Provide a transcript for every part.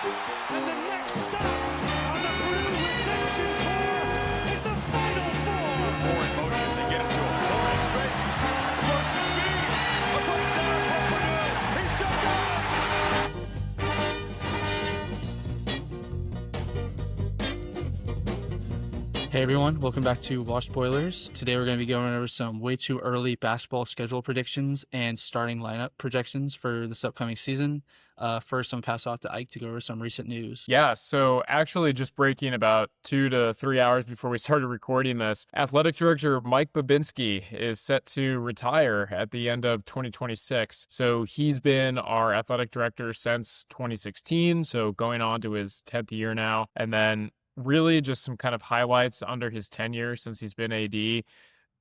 And the next stop on the Purdue Redemption Tour is the Final Four. More in motion, they get it to him. More in space, close to speed. A touchdown for Purdue. He's still got it. Hey everyone, welcome back to Wash Spoilers. Today we're going to be going over some way too early basketball schedule predictions and starting lineup projections for this upcoming season. First, I'm going to pass off to Eich to go over some recent news. Yeah, so actually just breaking about 2 to 3 hours before we started recording this, Athletic Director Mike Babinski is set to retire at the end of 2026. So he's been our athletic director since 2016, so going on to his 10th year now. And then really just some kind of highlights under his tenure since he's been AD.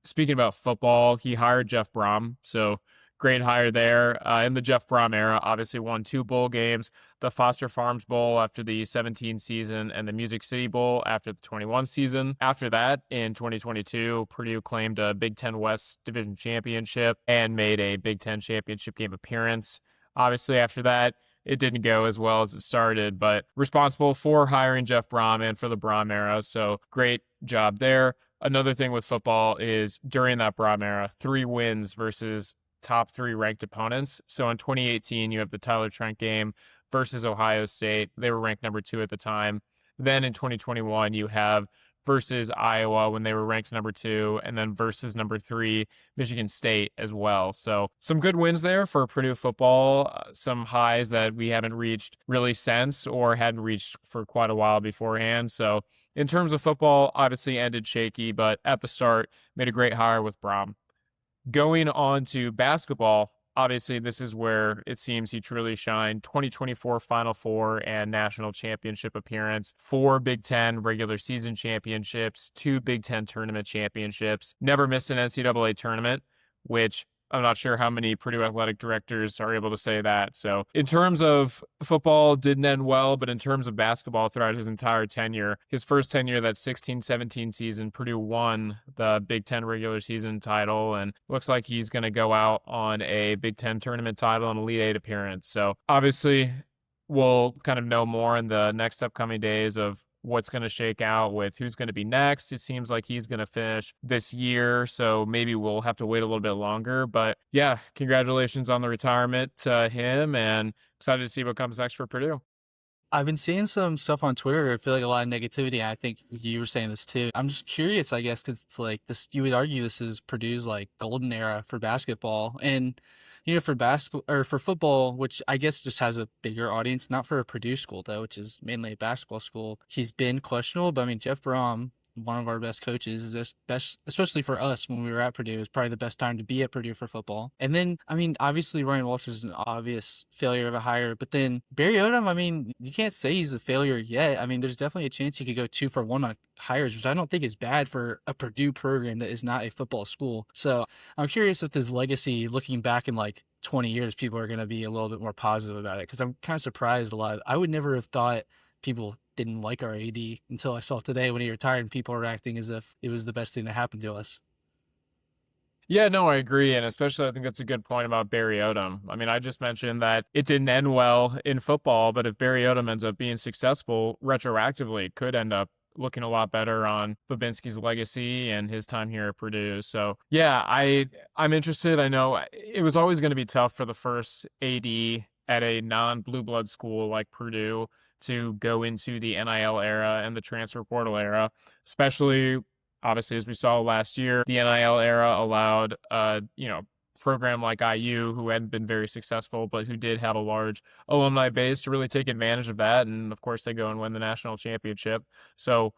Speaking about football, he hired Jeff Brom, so great hire there. In the Jeff Brom era, obviously won 2 bowl games, the Foster Farms Bowl after the 17 season and the Music City Bowl after the 21 season. After that, in 2022, Purdue claimed a Big Ten West Division Championship and made a Big Ten Championship game appearance. Obviously, after that, it didn't go as well as it started, but responsible for hiring Jeff Brom and for the Brom era, so great job there. Another thing with football is during that Brom era, 3 wins versus top 3 ranked opponents. So in 2018, you have the Tyler Trent game versus Ohio State. They were ranked number 2 at the time. Then in 2021, you have versus Iowa when they were ranked number 2, and then versus number 3, Michigan State as well. So some good wins there for Purdue football, some highs that we haven't reached really since or hadn't reached for quite a while beforehand. So in terms of football, obviously ended shaky, but at the start, made a great hire with Brom. Going on to basketball, obviously, this is where it seems he truly shined. 2024 Final Four and national championship appearance, 4 Big Ten regular season championships, 2 Big Ten tournament championships, never missed an NCAA tournament, which I'm not sure how many Purdue athletic directors are able to say that. So in terms of football, didn't end well, but in terms of basketball throughout his entire tenure, his first tenure, that 16-17 season, Purdue won the Big Ten regular season title, and looks like he's going to go out on a Big Ten tournament title and Elite Eight appearance. So obviously we'll kind of know more in the next upcoming days of what's going to shake out with who's going to be next. It seems like he's going to finish this year, so maybe we'll have to wait a little bit longer. But yeah, congratulations on the retirement to him, and excited to see what comes next for Purdue. I've been seeing some stuff on Twitter. I feel like a lot of negativity. I think you were saying this too. I'm just curious, I guess, because it's like this. You would argue this is Purdue's like golden era for basketball, and for basketball or for football, which I guess just has a bigger audience. Not for a Purdue school though, which is mainly a basketball school. He's been questionable, but I mean, Jeff Brom, one of our best coaches, is just best, especially for us when we were at Purdue, is probably the best time to be at Purdue for football. And then, I mean, obviously Ryan Walsh is an obvious failure of a hire, but then Barry Odom, I mean, you can't say he's a failure yet. I mean, there's definitely a chance he could go 2 for 1 on hires, which I don't think is bad for a Purdue program that is not a football school. So I'm curious if his legacy, looking back in like 20 years, people are going to be a little bit more positive about it, because I'm kind of surprised a lot. I would never have thought people didn't like our AD until I saw today when he retired and people were acting as if it was the best thing that happened to us. Yeah, no, I agree. And especially I think that's a good point about Barry Odom. I mean, I just mentioned that it didn't end well in football, but if Barry Odom ends up being successful retroactively, it could end up looking a lot better on Babinski's legacy and his time here at Purdue. So yeah, I'm interested. I know it was always going to be tough for the first AD at a non-blue blood school like Purdue to go into the NIL era and the transfer portal era, especially obviously as we saw last year. The NIL era allowed program like IU, who hadn't been very successful, but who did have a large alumni base, to really take advantage of that. And of course, they go and win the national championship. So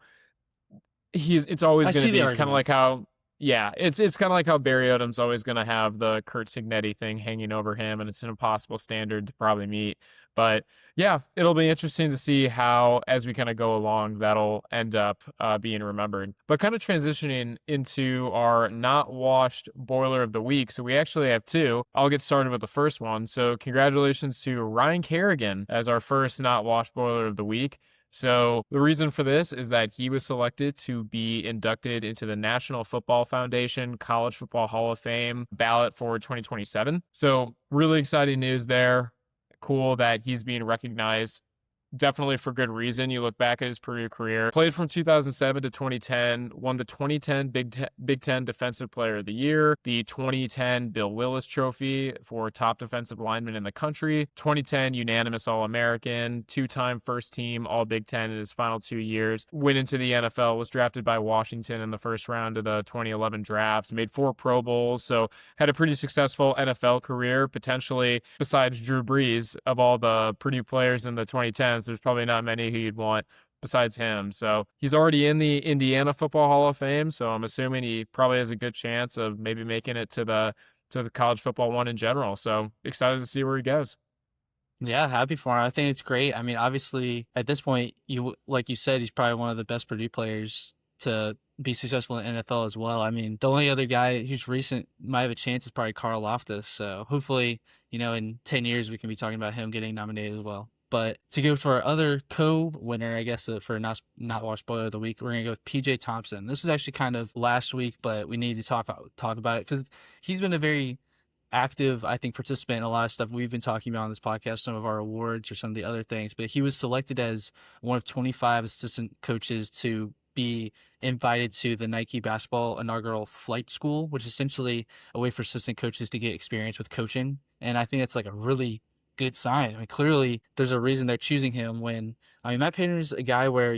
it's always going to be kind of like how, it's kind of like how Barry Odom's always going to have the Kurt Signetti thing hanging over him, and it's an impossible standard to probably meet. But yeah, it'll be interesting to see how, as we kind of go along, that'll end up being remembered. But kind of transitioning into our not washed boiler of the week. So we actually have 2. I'll get started with the first one. So congratulations to Ryan Kerrigan as our first not washed boiler of the week. So the reason for this is that he was selected to be inducted into the National Football Foundation College Football Hall of Fame ballot for 2027. So really exciting news there. Cool that he's being recognized definitely for good reason. You look back at his Purdue career, played from 2007 to 2010, won the 2010 Big Ten Defensive Player of the Year, the 2010 Bill Willis Trophy for top defensive lineman in the country, 2010 unanimous All-American, two-time first team All Big Ten in his final 2 years, went into the NFL, was drafted by Washington in the first round of the 2011 draft, made 4 Pro Bowls, so had a pretty successful NFL career, potentially, besides Drew Brees, of all the Purdue players in the 2010s, there's probably not many who you'd want besides him. So he's already in the Indiana Football Hall of Fame, so I'm assuming he probably has a good chance of maybe making it to the college football one in general. So excited to see where he goes. Yeah, happy for him. I think it's great. I mean, obviously, at this point, like you said, he's probably one of the best Purdue players to be successful in NFL as well. I mean, the only other guy who's recent might have a chance is probably Carl Loftus. So hopefully, in 10 years, we can be talking about him getting nominated as well. But to go for our other co-winner, I guess, for not watch spoiler of the week, we're gonna go with PJ Thompson. This was actually kind of last week, but we need to talk about it because he's been a very active, I think, participant in a lot of stuff we've been talking about on this podcast, some of our awards or some of the other things. But he was selected as one of 25 assistant coaches to be invited to the Nike basketball inaugural flight school, which is essentially a way for assistant coaches to get experience with coaching. And I think that's like a really good sign. I mean, clearly there's a reason they're choosing him Matt Painter's a guy where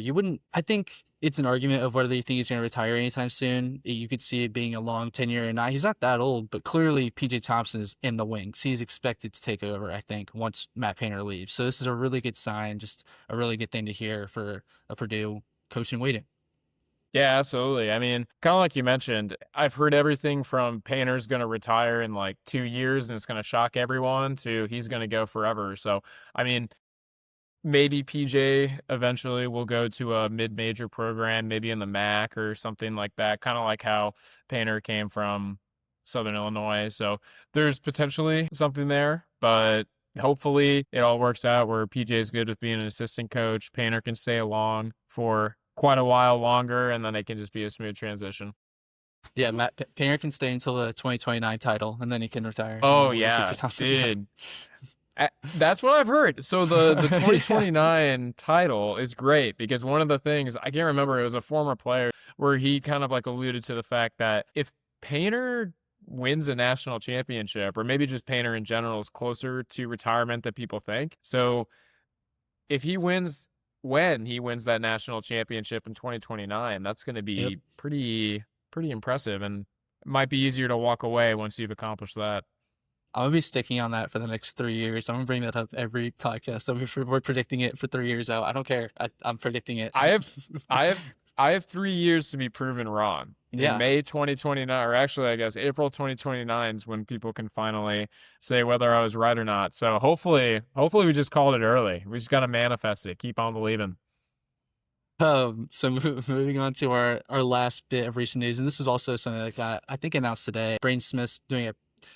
I think it's an argument of whether you think he's going to retire anytime soon. You could see it being a long tenure or not. He's not that old, but clearly PJ Thompson is in the wings. He's expected to take over, I think, once Matt Painter leaves. So this is a really good sign, just a really good thing to hear for a Purdue coach in waiting. Yeah, absolutely. I mean, kind of like you mentioned, I've heard everything from Painter's going to retire in like 2 years and it's going to shock everyone to he's going to go forever. So, I mean, maybe PJ eventually will go to a mid-major program, maybe in the MAC or something like that, kind of like how Painter came from Southern Illinois. So there's potentially something there, but hopefully it all works out where PJ is good with being an assistant coach. Painter can stay along for quite a while longer, and then it can just be a smooth transition. Yeah, Matt Painter can stay until the 2029 title, and then he can retire. Oh, yeah, dude. That's what I've heard. So the 2029 title is great because one of the things, I can't remember, it was a former player where he kind of like alluded to the fact that if Painter wins a national championship, or maybe just Painter in general, is closer to retirement than people think. So if he wins, when he wins that national championship in 2029, that's going to be pretty impressive, and it might be easier to walk away once you've accomplished that. I'm going to be sticking on that for the next 3 years. I'm going to bring that up every podcast. So we're predicting it for 3 years out. I don't care. I'm predicting it. I have 3 years to be proven wrong. Yeah. In May 2029, or actually, I guess April 2029 is when people can finally say whether I was right or not. So hopefully we just called it early. We just got to manifest it. Keep on believing. So moving on to our last bit of recent news, and this was also something that got, I think, announced today. Braden Smith's doing a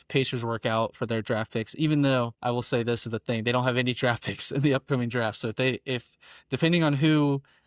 Pacers workout for their draft picks, even though I will say this is the thing, they don't have any draft picks in the upcoming draft. So if depending on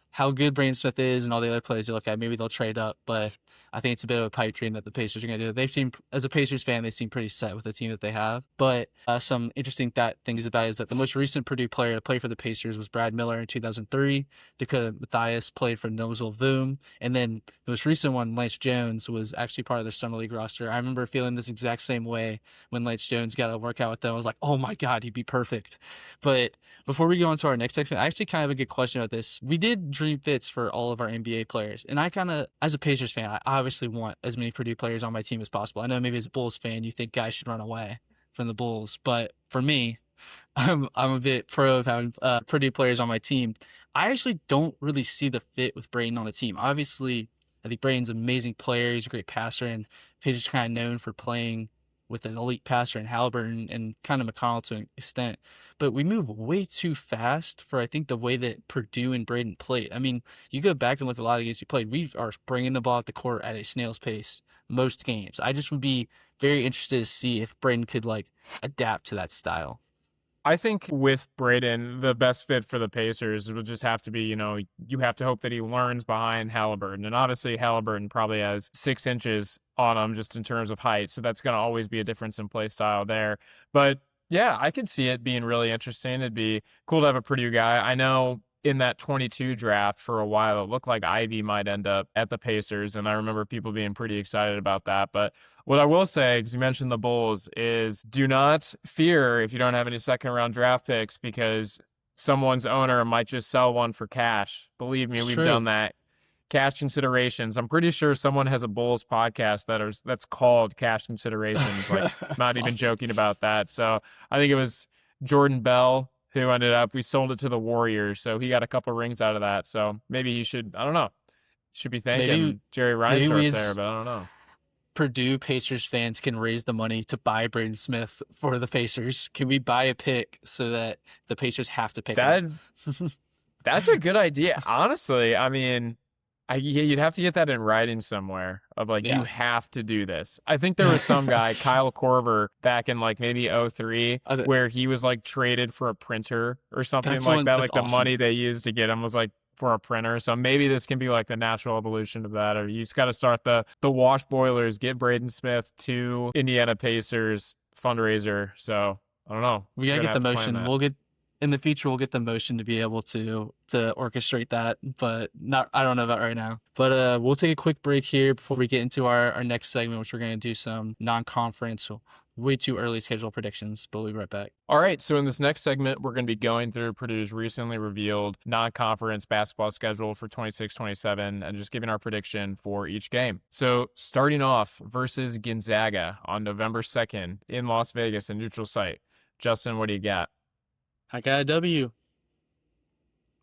how good Braden Smith is and all the other players you look at, maybe they'll trade up. But I think it's a bit of a pipe dream that the Pacers are going to do. They've seemed, as a Pacers fan, they seem pretty set with the team that they have. But some interesting things about it is that the most recent Purdue player to play for the Pacers was Brad Miller in 2003. Dakota Mathias played for Nosville Voom. And then the most recent one, Lance Jones, was actually part of their Summer League roster. I remember feeling this exact same way when Lance Jones got to work out with them. I was like, oh my God, he'd be perfect. But before we go on to our next section, I actually kind of have a good question about this. We did dream fits for all of our NBA players. And I kind of, as a Pacers fan, I obviously want as many Purdue players on my team as possible. I know maybe as a Bulls fan, you think guys should run away from the Bulls. But for me, I'm a bit pro of having Purdue players on my team. I actually don't really see the fit with Braden on the team. Obviously, I think Braden's an amazing player. He's a great passer, and Pacers kind of known for playing with an elite passer in Halliburton and kind of McConnell to an extent. But we move way too fast for, I think, the way that Purdue and Braden played. I mean, you go back and look at a lot of games we played, we are bringing the ball at the court at a snail's pace most games. I just would be very interested to see if Braden could, adapt to that style. I think with Braden, the best fit for the Pacers would just have to be, you have to hope that he learns behind Halliburton. And obviously Halliburton probably has 6 inches on him just in terms of height. So that's going to always be a difference in play style there. But Yeah, I could see it being really interesting. It'd be cool to have a Purdue guy. I know in that 22 draft for a while, it looked like Ivy might end up at the Pacers, and I remember people being pretty excited about that. But what I will say, because you mentioned the Bulls, is do not fear if you don't have any second-round draft picks because someone's owner might just sell one for cash. Believe me, It's we've done true. that. Cash considerations. I'm pretty sure someone has a Bulls podcast that's called Cash Considerations. Like, not It's even awesome. joking about that. So I think it was Jordan Bell who ended up. We sold it to the Warriors, so he got a couple rings out of that. So maybe he should. I don't know. Should be Maybe thanking Jerry maybe we Reinsdorf there, as but I don't know. Purdue Pacers fans can raise the money to buy Braden Smith for the Pacers. Can we buy a pick so that the Pacers have to pick him? That that's a good idea. Honestly, I mean, you'd have to get that in writing somewhere of like, you Yeah. have to do this. I think there was some guy, Kyle Korver, back in like maybe '03, Uh, where he was like traded for a printer or something That's like one. that. That's Like the awesome. money they used to get him was like for a printer. So maybe this can be like the natural evolution of that. Or you just got to start the wash boilers, get Braden Smith to Indiana Pacers fundraiser. So I don't know. We We're gotta gonna get the have to plan motion. that. We'll get in the future. We'll get the motion to be able to orchestrate that, but not. I don't know about right now. But we'll take a quick break here before we get into our next segment, which we're gonna do some non-conference, so way too early schedule predictions. But we'll be right back. All right, so in this next segment, we're going to be going through Purdue's recently revealed non-conference basketball schedule for 26-27 and just giving our prediction for each game. So starting off versus Gonzaga on November 2nd in Las Vegas, a neutral site. Justin, what do you got? I got a W.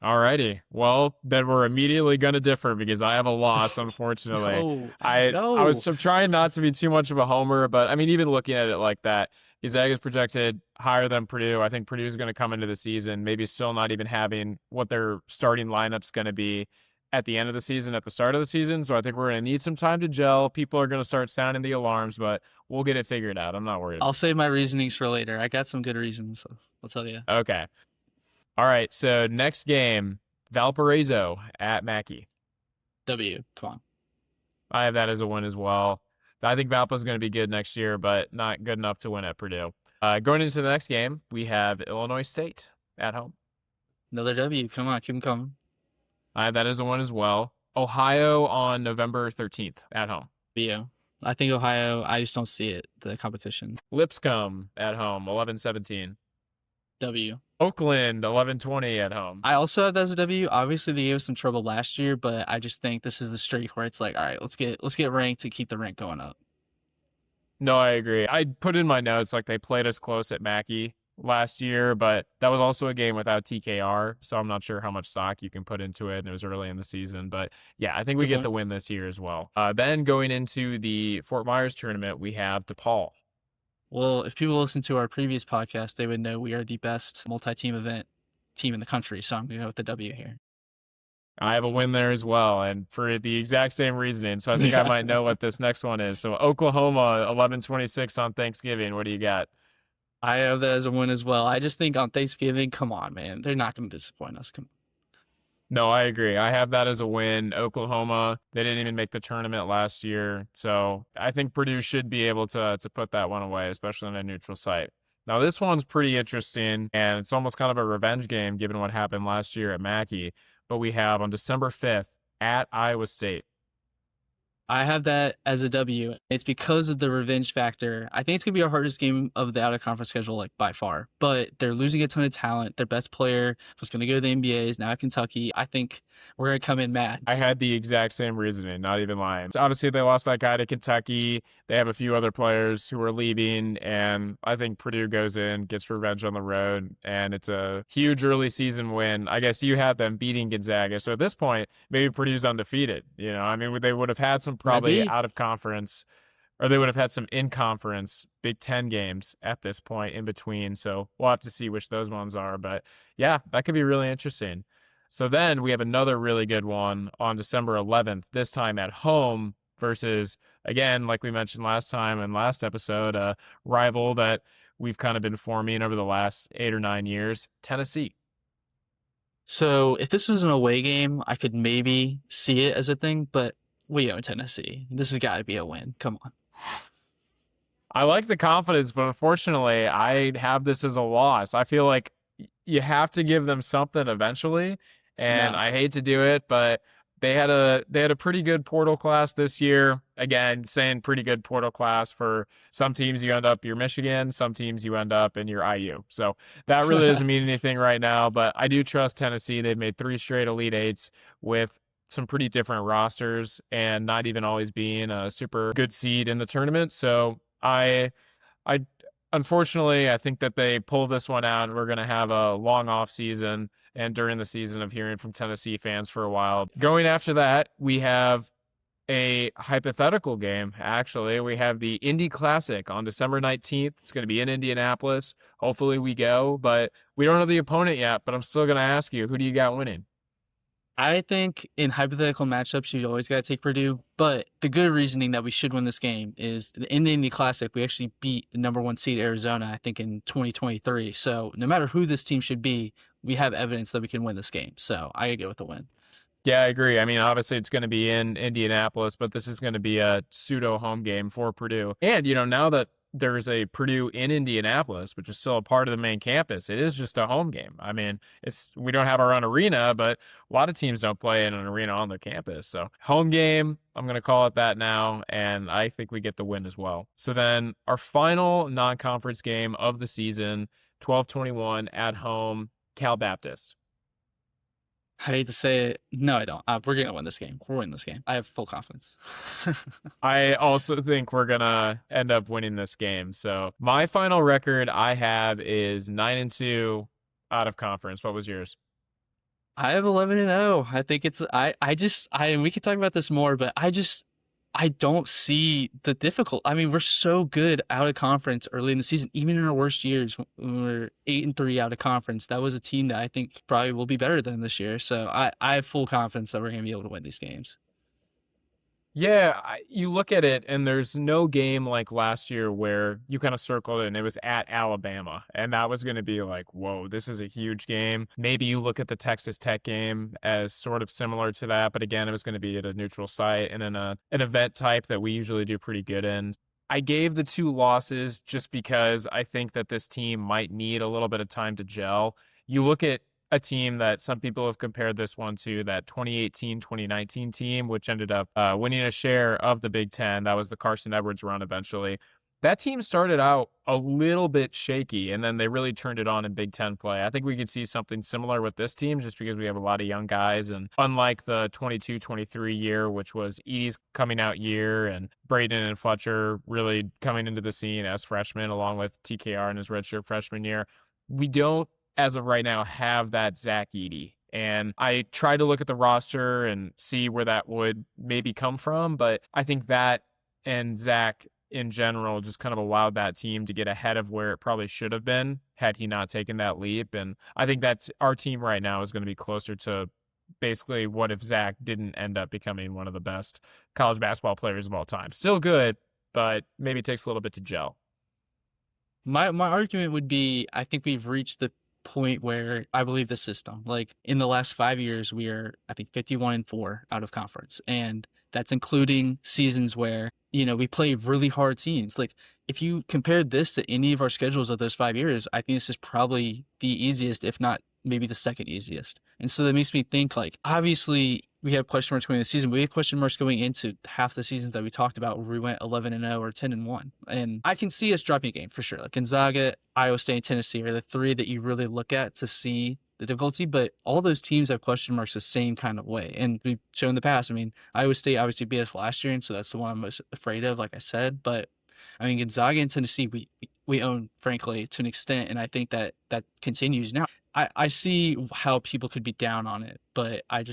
All righty. Well, then we're immediately going to differ because I have a loss, unfortunately. No, I was no. trying not to be too much of a homer, but I mean, even looking at it like that, Gonzaga's projected higher than Purdue. I think Purdue is going to come into the season maybe still not even having what their starting lineup's going to be at the end of the season, at the start of the season. So I think we're going to need some time to gel. People are going to start sounding the alarms, but we'll get it figured out. I'm not worried. I'll save my reasonings for later. I got some good reasons. So I'll tell you. Okay. All right. So next game, Valparaiso at Mackey. W. Come on. I have that as a win as well. I think Valpa's going to be good next year, but not good enough to win at Purdue. Going into the next game, we have Illinois State at home. Another W. Come on. Keep them coming. I have that as a win as well. Ohio on November 13th at home. W. I think Ohio. I just don't see it. The competition. Lipscomb at home, 11-17. W. Oakland, 11-20 at home. I also have that as a W. Obviously, they gave us some trouble last year, but I just think this is the streak where it's like, all right, let's get ranked to keep the rank going up. No, I agree. I put in my notes like they played us close at Mackey last year, but that was also a game without TKR, so I'm not sure how much stock you can put into it, and it was early in the season. But yeah, I think we Good get point. the win this year as well. Then going into the Fort Myers tournament, we have DePaul. Well, if people listen to our previous podcast, they would know we are the best multi-team event team in the country. So I'm gonna go with the W here. I have a win there as well, and for the exact same reasoning. So I think I might know what this next one is. So Oklahoma, 11-26 on Thanksgiving. What do you got? I have that as a win as well. I just think on Thanksgiving, come on, man, they're not gonna disappoint us. Come No, I agree. I have that as a win. Oklahoma, they didn't even make the tournament last year. So I think Purdue should be able to put that one away, especially on a neutral site. Now, this one's pretty interesting, and it's almost kind of a revenge game given what happened last year at Mackey. But we have on December 5th at Iowa State. I have that as a W. It's because of the revenge factor. I think it's gonna be our hardest game of the out of conference schedule, like by far. But they're losing a ton of talent. Their best player was gonna go to the NBA, is now at Kentucky. I think we're gonna come in mad. I had the exact same reasoning, not even lying. So obviously, they lost that guy to Kentucky. They have a few other players who are leaving, and I think Purdue goes in, gets revenge on the road, and it's a huge early season win. I guess you had them beating Gonzaga. So at this point, maybe Purdue's undefeated. You know, I mean, they would have had some probably Maybe. out of conference, or they would have had some in conference Big Ten games at this point in between. So we'll have to see which those ones are. But yeah, that could be really interesting. So then we have another really good one on December 11th, this time at home versus, again, like we mentioned last time and last episode, a rival that we've kind of been forming over the last 8 or 9 years, Tennessee. So if this was an away game, I could maybe see it as a thing, but we own Tennessee. This has got to be a win. Come on. I like the confidence, but unfortunately, I have this as a loss. I feel like you have to give them something eventually, and No. I hate to do it, but they had a pretty good portal class this year. Again, saying pretty good portal class for some teams you end up your Michigan, some teams you end up in your IU. So that really doesn't mean anything right now, but I do trust Tennessee. They've made 3 straight Elite Eights with some pretty different rosters and not even always being a super good seed in the tournament. So I unfortunately I think that they pull this one out and we're gonna have a long off season and during the season of hearing from Tennessee fans for a while. Going after that, we have a hypothetical game. Actually, we have the Indy Classic on December 19th. It's going to be in Indianapolis. Hopefully we go, but we don't know the opponent yet, but I'm still going to ask you, who do you got winning? I think in hypothetical matchups, you always got to take Purdue. But the good reasoning that we should win this game is in the Indy Classic, we actually beat the number 1 seed Arizona, I think, in 2023. So no matter who this team should be, we have evidence that we can win this game. So I gotta go with the win. Yeah, I agree. I mean, obviously it's going to be in Indianapolis, but this is going to be a pseudo home game for Purdue. And, now that there's a Purdue in Indianapolis, which is still a part of the main campus, it is just a home game. I mean, we don't have our own arena, but a lot of teams don't play in an arena on their campus. So home game, I'm going to call it that now, and I think we get the win as well. So then our final non-conference game of the season, 12-21 at home, Cal Baptist. I hate to say it. No, I don't. We're going to win this game. We're winning this game. I have full confidence. I also think we're going to end up winning this game. So my final record I have is 9-2 out of conference. What was yours? I have 11-0. I think it's and we could talk about this more, but I don't see the difficult. I mean, we're so good out of conference early in the season, even in our worst years when we're 8-3 out of conference. That was a team that I think probably will be better than this year. So I have full confidence that we're going to be able to win these games. Yeah, you look at it, and there's no game like last year where you kind of circled it, and it was at Alabama, and that was going to be like, whoa, this is a huge game. Maybe you look at the Texas Tech game as sort of similar to that, but again, it was going to be at a neutral site and in an event type that we usually do pretty good in. I gave the 2 losses just because I think that this team might need a little bit of time to gel. You look at a team that some people have compared this one to, that 2018-2019 team, which ended up winning a share of the Big Ten. That was the Carson Edwards run eventually. That team started out a little bit shaky, and then they really turned it on in Big Ten play. I think we could see something similar with this team just because we have a lot of young guys, and unlike the 22-23 year, which was Edey's coming out year, and Braden and Fletcher really coming into the scene as freshmen, along with TKR in his redshirt freshman year, we don't, as of right now, have that Zach Edey. And I try to look at the roster and see where that would maybe come from, but I think that and Zach in general just kind of allowed that team to get ahead of where it probably should have been had he not taken that leap. And I think that's our team right now is going to be closer to basically what if Zach didn't end up becoming one of the best college basketball players of all time. Still good, but maybe it takes a little bit to gel. My argument would be, I think we've reached the point where I believe the system, like in the last 5 years, we are, I think, 51-4 out of conference. And that's including seasons where, we play really hard teams. Like if you compared this to any of our schedules of those 5 years, I think this is probably the easiest, if not maybe the second easiest. And so that makes me think, like, obviously we have question marks going into the season. We have question marks going into half the seasons that we talked about where we went 11-0 or 10-1. And I can see us dropping a game for sure. Like Gonzaga, Iowa State, and Tennessee are the 3 that you really look at to see the difficulty. But all those teams have question marks the same kind of way. And we've shown in the past. I mean, Iowa State obviously beat us last year, and so that's the one I'm most afraid of, like I said. But I mean, Gonzaga and Tennessee, we own, frankly, to an extent, and I think that continues now. I see how people could be down on it, but I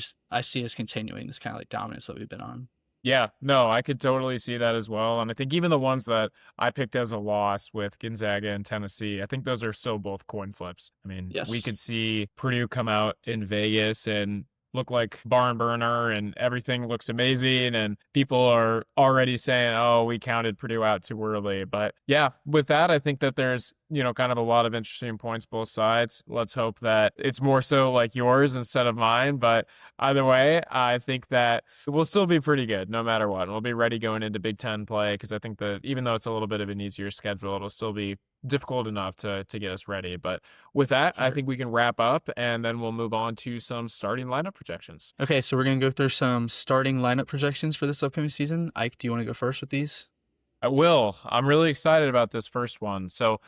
see us continuing this kind of like dominance that we've been on. Yeah, no, I could totally see that as well. And I think even the ones that I picked as a loss with Gonzaga and Tennessee, I think those are still both coin flips. I mean, Yes. we could see Purdue come out in Vegas and look like barn burner and everything looks amazing and people are already saying, oh, we counted Purdue out too early. But yeah, with that, I think that there's, kind of a lot of interesting points both sides. Let's hope that it's more so like yours instead of mine. But either way, I think that we'll still be pretty good no matter what. We'll be ready going into Big Ten play because I think that even though it's a little bit of an easier schedule, it'll still be difficult enough to get us ready. But with that, I think we can wrap up and then we'll move on to some starting lineup projections. Okay, so we're going to go through some starting lineup projections for this upcoming season. Ike, do you want to go first with these? I will. I'm really excited about this first one. So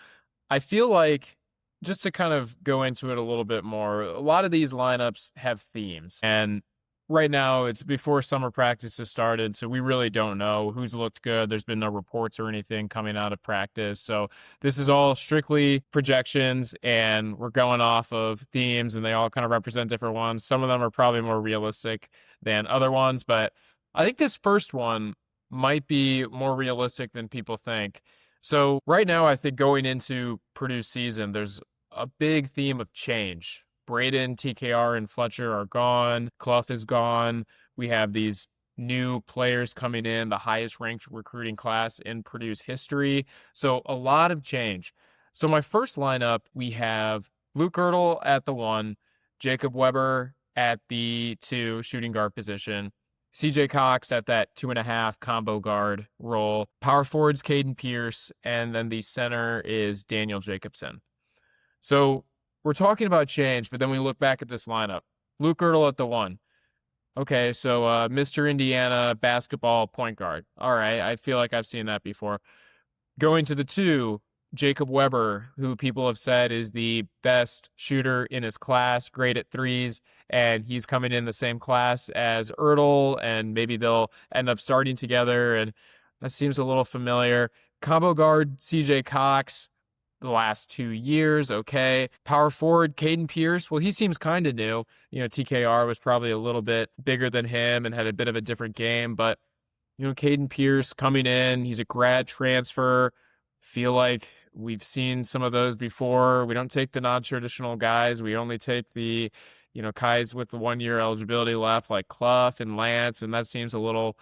I feel like, just to kind of go into it a little bit more, a lot of these lineups have themes. And right now it's before summer practice has started, so we really don't know who's looked good. There's been no reports or anything coming out of practice. So this is all strictly projections, and we're going off of themes, and they all kind of represent different ones. Some of them are probably more realistic than other ones, but I think this first one might be more realistic than people think. So right now, I think going into Purdue's season, there's a big theme of change. Braden, TKR, and Fletcher are gone. Clough is gone. We have these new players coming in, the highest ranked recruiting class in Purdue's history. So a lot of change. So my first lineup, we have Luke Girdle at the 1, Jacob Weber at the 2 shooting guard position, CJ Cox at that 2.5 combo guard role, power forwards Caden Pierce, and then the center is Daniel Jacobson. So we're talking about change, but then we look back at this lineup. Luke Girdle at the 1. Okay, so Mr. Indiana basketball point guard. All right, I feel like I've seen that before. Going to the 2, Jacob Weber, who people have said is the best shooter in his class, great at threes, and he's coming in the same class as Ertl, and maybe they'll end up starting together, and that seems a little familiar. Combo guard CJ Cox, the last 2 years, okay. Power forward Caden Pierce, well, he seems kind of new. TKR was probably a little bit bigger than him and had a bit of a different game, but Caden Pierce coming in, he's a grad transfer. Feel like we've seen some of those before. We don't take the non-traditional guys. We only take the, guys with the 1-year eligibility left, like Clough and Lance, and that seems a little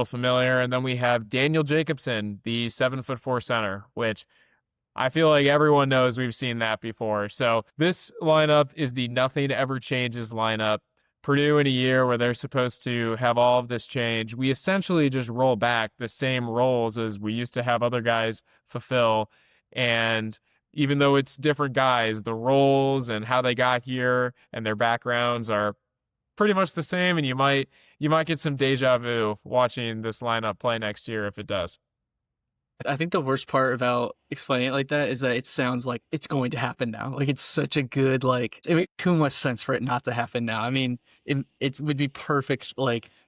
familiar. And then we have Daniel Jacobson, the 7'4" center, which I feel like everyone knows we've seen that before. So this lineup is the nothing ever changes lineup. Purdue in a year where they're supposed to have all of this change, we essentially just roll back the same roles as we used to have other guys fulfill. And even though it's different guys, the roles and how they got here and their backgrounds are pretty much the same. And you might get some deja vu watching this lineup play next year if it does. I think the worst part about explaining it like that is that it sounds like it's going to happen now. Like, it's such a good, it makes too much sense for it not to happen now. I mean, it would be perfect,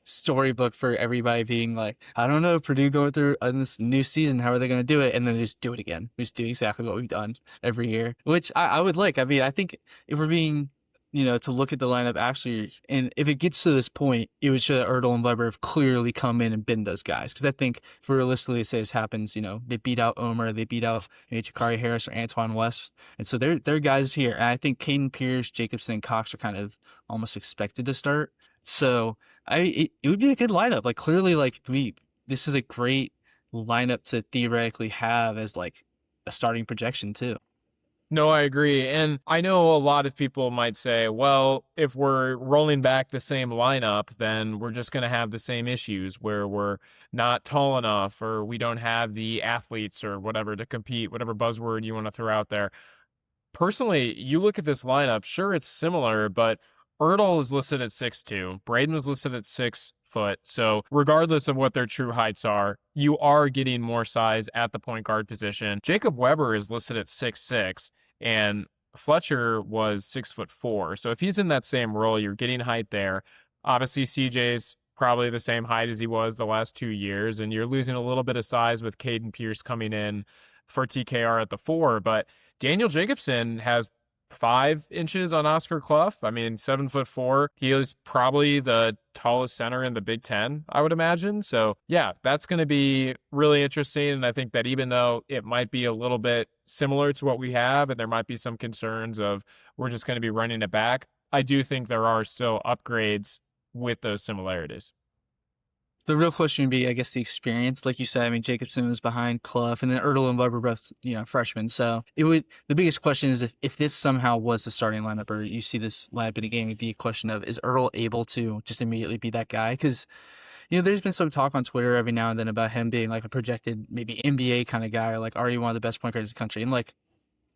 storybook for everybody being like, I don't know, Purdue going through this new season, how are they going to do it? And then they just do it again. We just do exactly what we've done every year, which I would like. I mean, I think if we're being to look at the lineup actually, and if it gets to this point, it would show that Ertl and Weber have clearly come in and been those guys. Because I think, if we realistically say this happens, they beat out Omer, they beat out Jakari Harris or Antoine West, and so they're guys here. And I think Caden Pierce, Jacobson, and Cox are kind of almost expected to start. So it would be a good lineup. Clearly, this is a great lineup to theoretically have as a starting projection too. No, I agree. And I know a lot of people might say, well, if we're rolling back the same lineup, then we're just going to have the same issues where we're not tall enough or we don't have the athletes or whatever to compete, whatever buzzword you want to throw out there. Personally, you look at this lineup, sure, it's similar, but Ertl is listed at 6'2". Braden was listed at 6 foot. So regardless of what their true heights are, you are getting more size at the point guard position. Jacob Weber is listed at 6'6", and Fletcher was 6'4". So if he's in that same role, you're getting height there. Obviously, CJ's probably the same height as he was the last 2 years, and you're losing a little bit of size with Caden Pierce coming in for TKR at the 4. But Daniel Jacobson has 5 inches on Oscar Clough. I mean, 7'4". He is probably the tallest center in the Big Ten, I would imagine. So yeah, that's going to be really interesting. And I think that even though it might be a little bit similar to what we have, and there might be some concerns of we're just going to be running it back, I do think there are still upgrades with those similarities. The real question would be, I guess, the experience. Like you said, I mean, Jacobson was behind Clough, and then Ertl and Webb were both, freshmen. So the biggest question is if this somehow was the starting lineup, or you see this lineup in a game, it'd be a question of, is Ertl able to just immediately be that guy? Because, there's been some talk on Twitter every now and then about him being like a projected maybe NBA kind of guy, or like already one of the best point guards in the country. And like,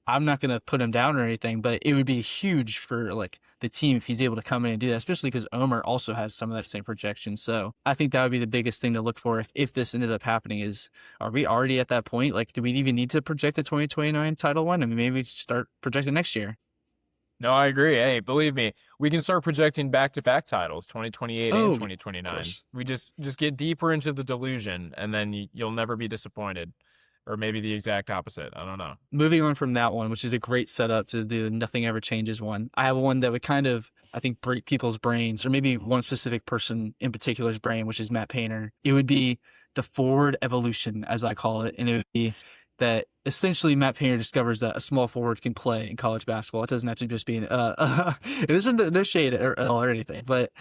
I'm not going to put him down or anything, but it would be huge for like the team if he's able to come in and do that, especially because Omer also has some of that same projection. So I think that would be the biggest thing to look for if this ended up happening is, are we already at that point? Like, do we even need to project a 2029 title one? I mean, maybe we start projecting next year. No, I agree. Hey, believe me, we can start projecting back-to-back titles, 2028 and 2029. We just get deeper into the delusion, and then you'll never be disappointed. Or maybe the exact opposite. I don't know. Moving on from that one, which is a great setup to the Nothing Ever Changes one, I have one that would kind of, I think, break people's brains, or maybe one specific person in particular's brain, which is Matt Painter. It would be the forward evolution, as I call it, and it would be that essentially Matt Painter discovers that a small forward can play in college basketball. It doesn't have to just be this isn't no shade or anything, but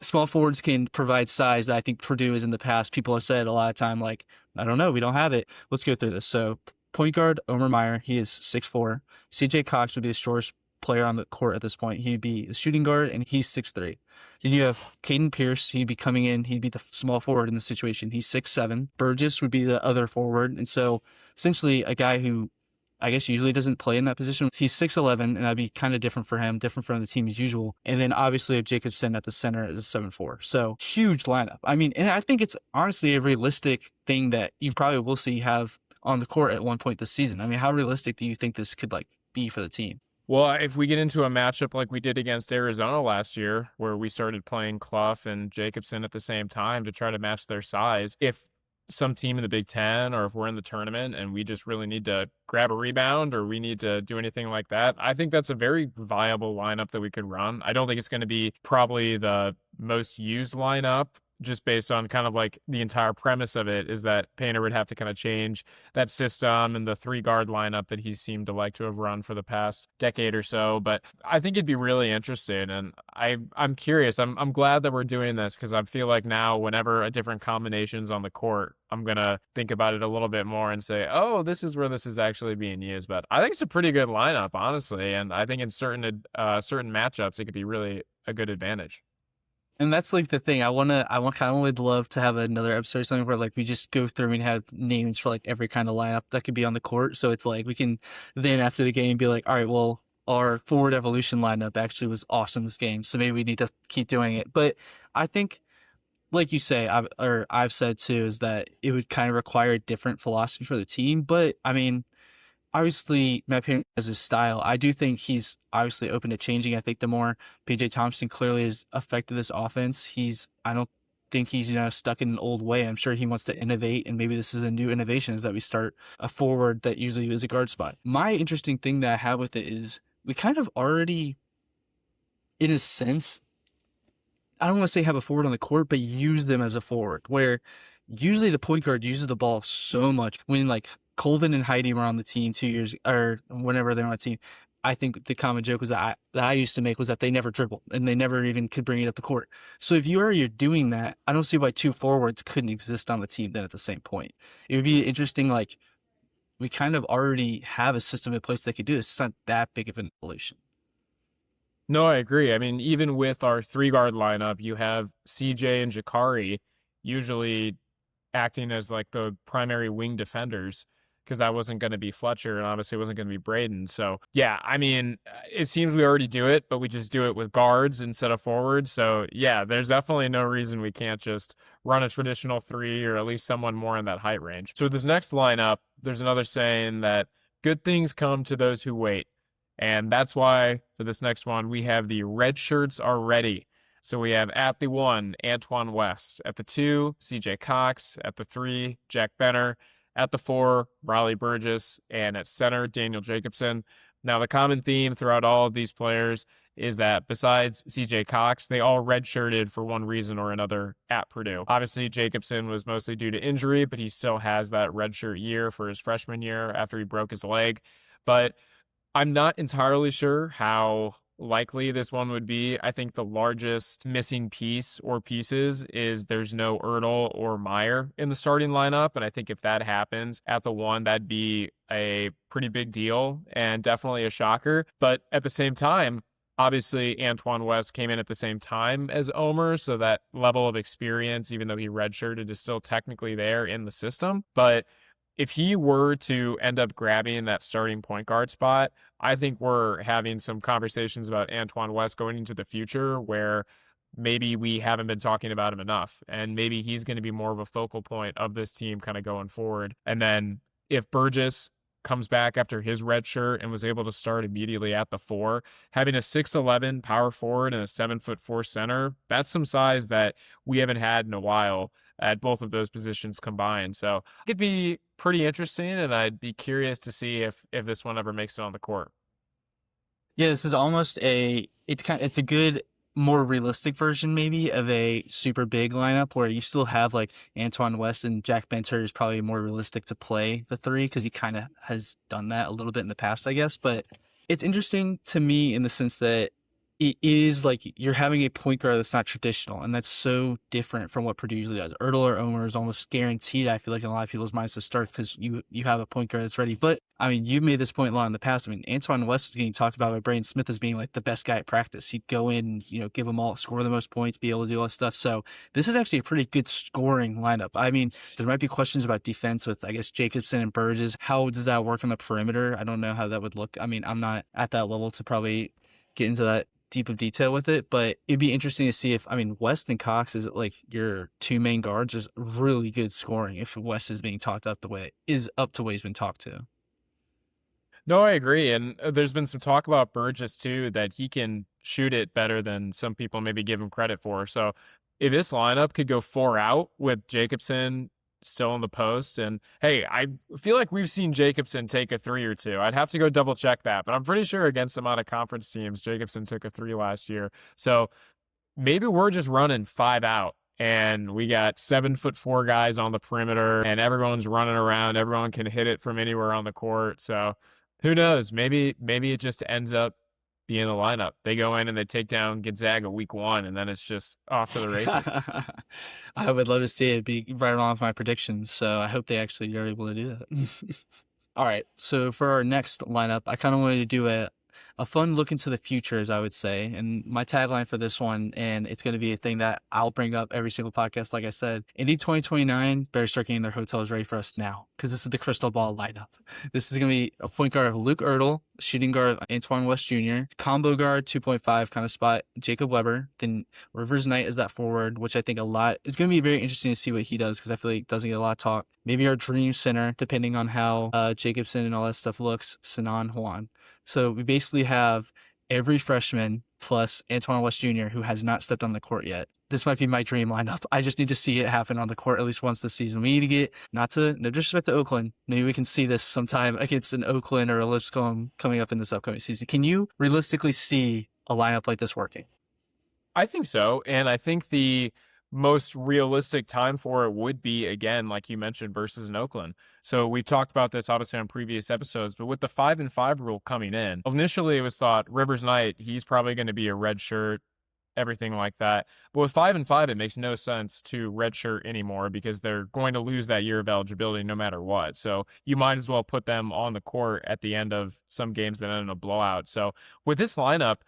small forwards can provide size that I think Purdue is in the past. People have said a lot of time, like, I don't know, we don't have it. Let's go through this. So point guard, Omer Meyer, he is 6'4". CJ Cox would be the shortest player on the court at this point. He'd be the shooting guard, and he's 6'3". Then you have Caden Pierce. He'd be coming in. He'd be the small forward in the situation. He's 6'7". Burgess would be the other forward. And so essentially a guy who I guess usually doesn't play in that position. He's 6'11", and that'd be kind of different for him, different from the team as usual. And then obviously if Jacobson at the center is a 7'4". So huge lineup. I mean, and I think it's honestly a realistic thing that you probably will see have on the court at one point this season. I mean, how realistic do you think this could be for the team? Well, if we get into a matchup like we did against Arizona last year, where we started playing Clough and Jacobson at the same time to try to match their size, if some team in the Big Ten, or if we're in the tournament and we just really need to grab a rebound or we need to do anything like that, I think that's a very viable lineup that we could run. I don't think it's going to be probably the most used lineup, just based on kind of like the entire premise of it is that Painter would have to kind of change that system and the 3-guard lineup that he seemed to like to have run for the past decade or so. But I think it'd be really interesting, and I'm curious. I'm glad that we're doing this, because I feel like now whenever a different combination's on the court, I'm going to think about it a little bit more and say, oh, this is where this is actually being used. But I think it's a pretty good lineup, honestly, and I think in certain matchups it could be really a good advantage. And that's like the thing. I kind of would love to have another episode or something where like we just go through and have names for like every kind of lineup that could be on the court. So it's like we can then after the game be like, all right, well, our forward evolution lineup actually was awesome this game, so maybe we need to keep doing it. But I think, like you say, I've said too, is that it would kind of require a different philosophy for the team. But I mean, obviously, Matt Painter has his style. I do think he's obviously open to changing. I think the more PJ Thompson clearly has affected this offense, I don't think he's stuck in an old way. I'm sure he wants to innovate, and maybe this is a new innovation, is that we start a forward that usually is a guard spot. My interesting thing that I have with it is we kind of already, in a sense, I don't want to say have a forward on the court, but use them as a forward, where usually the point guard uses the ball so much. When like Colvin and Heidi were on the team 2 years, or whenever they were on the team, I think the common joke was that I used to make was that they never dribbled and they never even could bring it up the court. So if you're doing that, I don't see why 2 forwards couldn't exist on the team then at the same point. It would be interesting, like we kind of already have a system in place that could do this. It's not that big of an evolution. No, I agree. I mean, even with our 3-guard lineup, you have CJ and Jakari usually acting as like the primary wing defenders, because that wasn't going to be Fletcher, and obviously it wasn't going to be Braden. So yeah, I mean, it seems we already do it, but we just do it with guards instead of forwards. So yeah, there's definitely no reason we can't just run a traditional 3, or at least someone more in that height range. So with this next lineup, there's another saying that good things come to those who wait. And that's why for this next one, we have the red shirts are ready. So we have at the 1, Antoine West. At the 2, CJ Cox. At the 3, Jack Benner. At the 4, Riley Burgess. And at center, Daniel Jacobson. Now, the common theme throughout all of these players is that besides CJ Cox, they all redshirted for one reason or another at Purdue. Obviously, Jacobson was mostly due to injury, but he still has that redshirt year for his freshman year after he broke his leg. But I'm not entirely sure how likely this one would be. I think the largest missing piece or pieces is there's no Ertl or Meyer in the starting lineup. And I think if that happens at the 1, that'd be a pretty big deal and definitely a shocker. But at the same time, obviously, Antoine West came in at the same time as Omer, so that level of experience, even though he redshirted, is still technically there in the system. But if he were to end up grabbing that starting point guard spot, I think we're having some conversations about Antoine West going into the future where maybe we haven't been talking about him enough. And maybe he's going to be more of a focal point of this team kind of going forward. And then if Burgess comes back after his red shirt and was able to start immediately at the 4, having a 6'11" power forward and a 7'4" center, that's some size that we haven't had in a while at both of those positions combined. So it could be pretty interesting, and I'd be curious to see if this one ever makes it on the court. Yeah, this is almost it's a good, more realistic version maybe of a super big lineup where you still have like Antoine West, and Jack Benter is probably more realistic to play the 3 because he kind of has done that a little bit in the past, I guess. But it's interesting to me in the sense that it is like you're having a point guard that's not traditional, and that's so different from what Purdue usually does. Ertl or Omer is almost guaranteed, I feel like, in a lot of people's minds to start because you have a point guard that's ready. But, I mean, you've made this point a lot in the past. I mean, Antoine West is getting talked about by Braden Smith as being like the best guy at practice. He'd go in, give them all, score the most points, be able to do all that stuff. So this is actually a pretty good scoring lineup. I mean, there might be questions about defense with, I guess, Jacobson and Burgess. How does that work on the perimeter? I don't know how that would look. I mean, I'm not at that level to probably get into that deep of detail with it, but it'd be interesting to see if, I mean, West and Cox is like your 2 main guards is really good scoring if West is being talked up to way he's been talked to. No, I agree. And there's been some talk about Burgess too, that he can shoot it better than some people maybe give him credit for. So if this lineup could go 4 out with Jacobson still in the post, and hey, I feel like we've seen Jacobson take a 3 or 2. I'd have to go double check that, but I'm pretty sure against some out of conference teams, Jacobson took a 3 last year. So maybe we're just running 5 out and we got 7'4" guys on the perimeter and everyone's running around. Everyone can hit it from anywhere on the court. So who knows? Maybe it just ends up being the lineup. They go in and they take down Gonzaga week 1, and then it's just off to the races. I would love to see it be right along with my predictions, so I hope they actually are able to do that. All right, so for our next lineup, I kind of wanted to do a fun look into the futures, I would say. And my tagline for this one, and it's going to be a thing that I'll bring up every single podcast, like I said, Indy 2029, better start getting their hotels ready for us now, because this is the crystal ball lineup. This is going to be a point guard of Luke Ertl, shooting guard of Antoine West Jr., combo guard 2.5 kind of spot, Jacob Weber, then Rivers Knight is that forward, which I think it's going to be very interesting to see what he does, because I feel like he doesn't get a lot of talk. Maybe our dream center, depending on how Jacobson and all that stuff looks, Sinan Juan. So we basically have every freshman plus Antoine West Jr. who has not stepped on the court yet. This might be my dream lineup. I just need to see it happen on the court at least once this season. We need to get, no disrespect to Oakland, maybe we can see this sometime against an Oakland or a Lipscomb coming up in this upcoming season. Can you realistically see a lineup like this working? I think so. And I think the most realistic time for it would be, again, like you mentioned, versus an Oakland. So we've talked about this obviously on previous episodes, but with the 5-5 rule coming in, initially it was thought Rivers Knight, he's probably going to be a red shirt, everything like that. But with 5-5, it makes no sense to redshirt anymore because they're going to lose that year of eligibility no matter what. So you might as well put them on the court at the end of some games that end in a blowout. So with this lineup,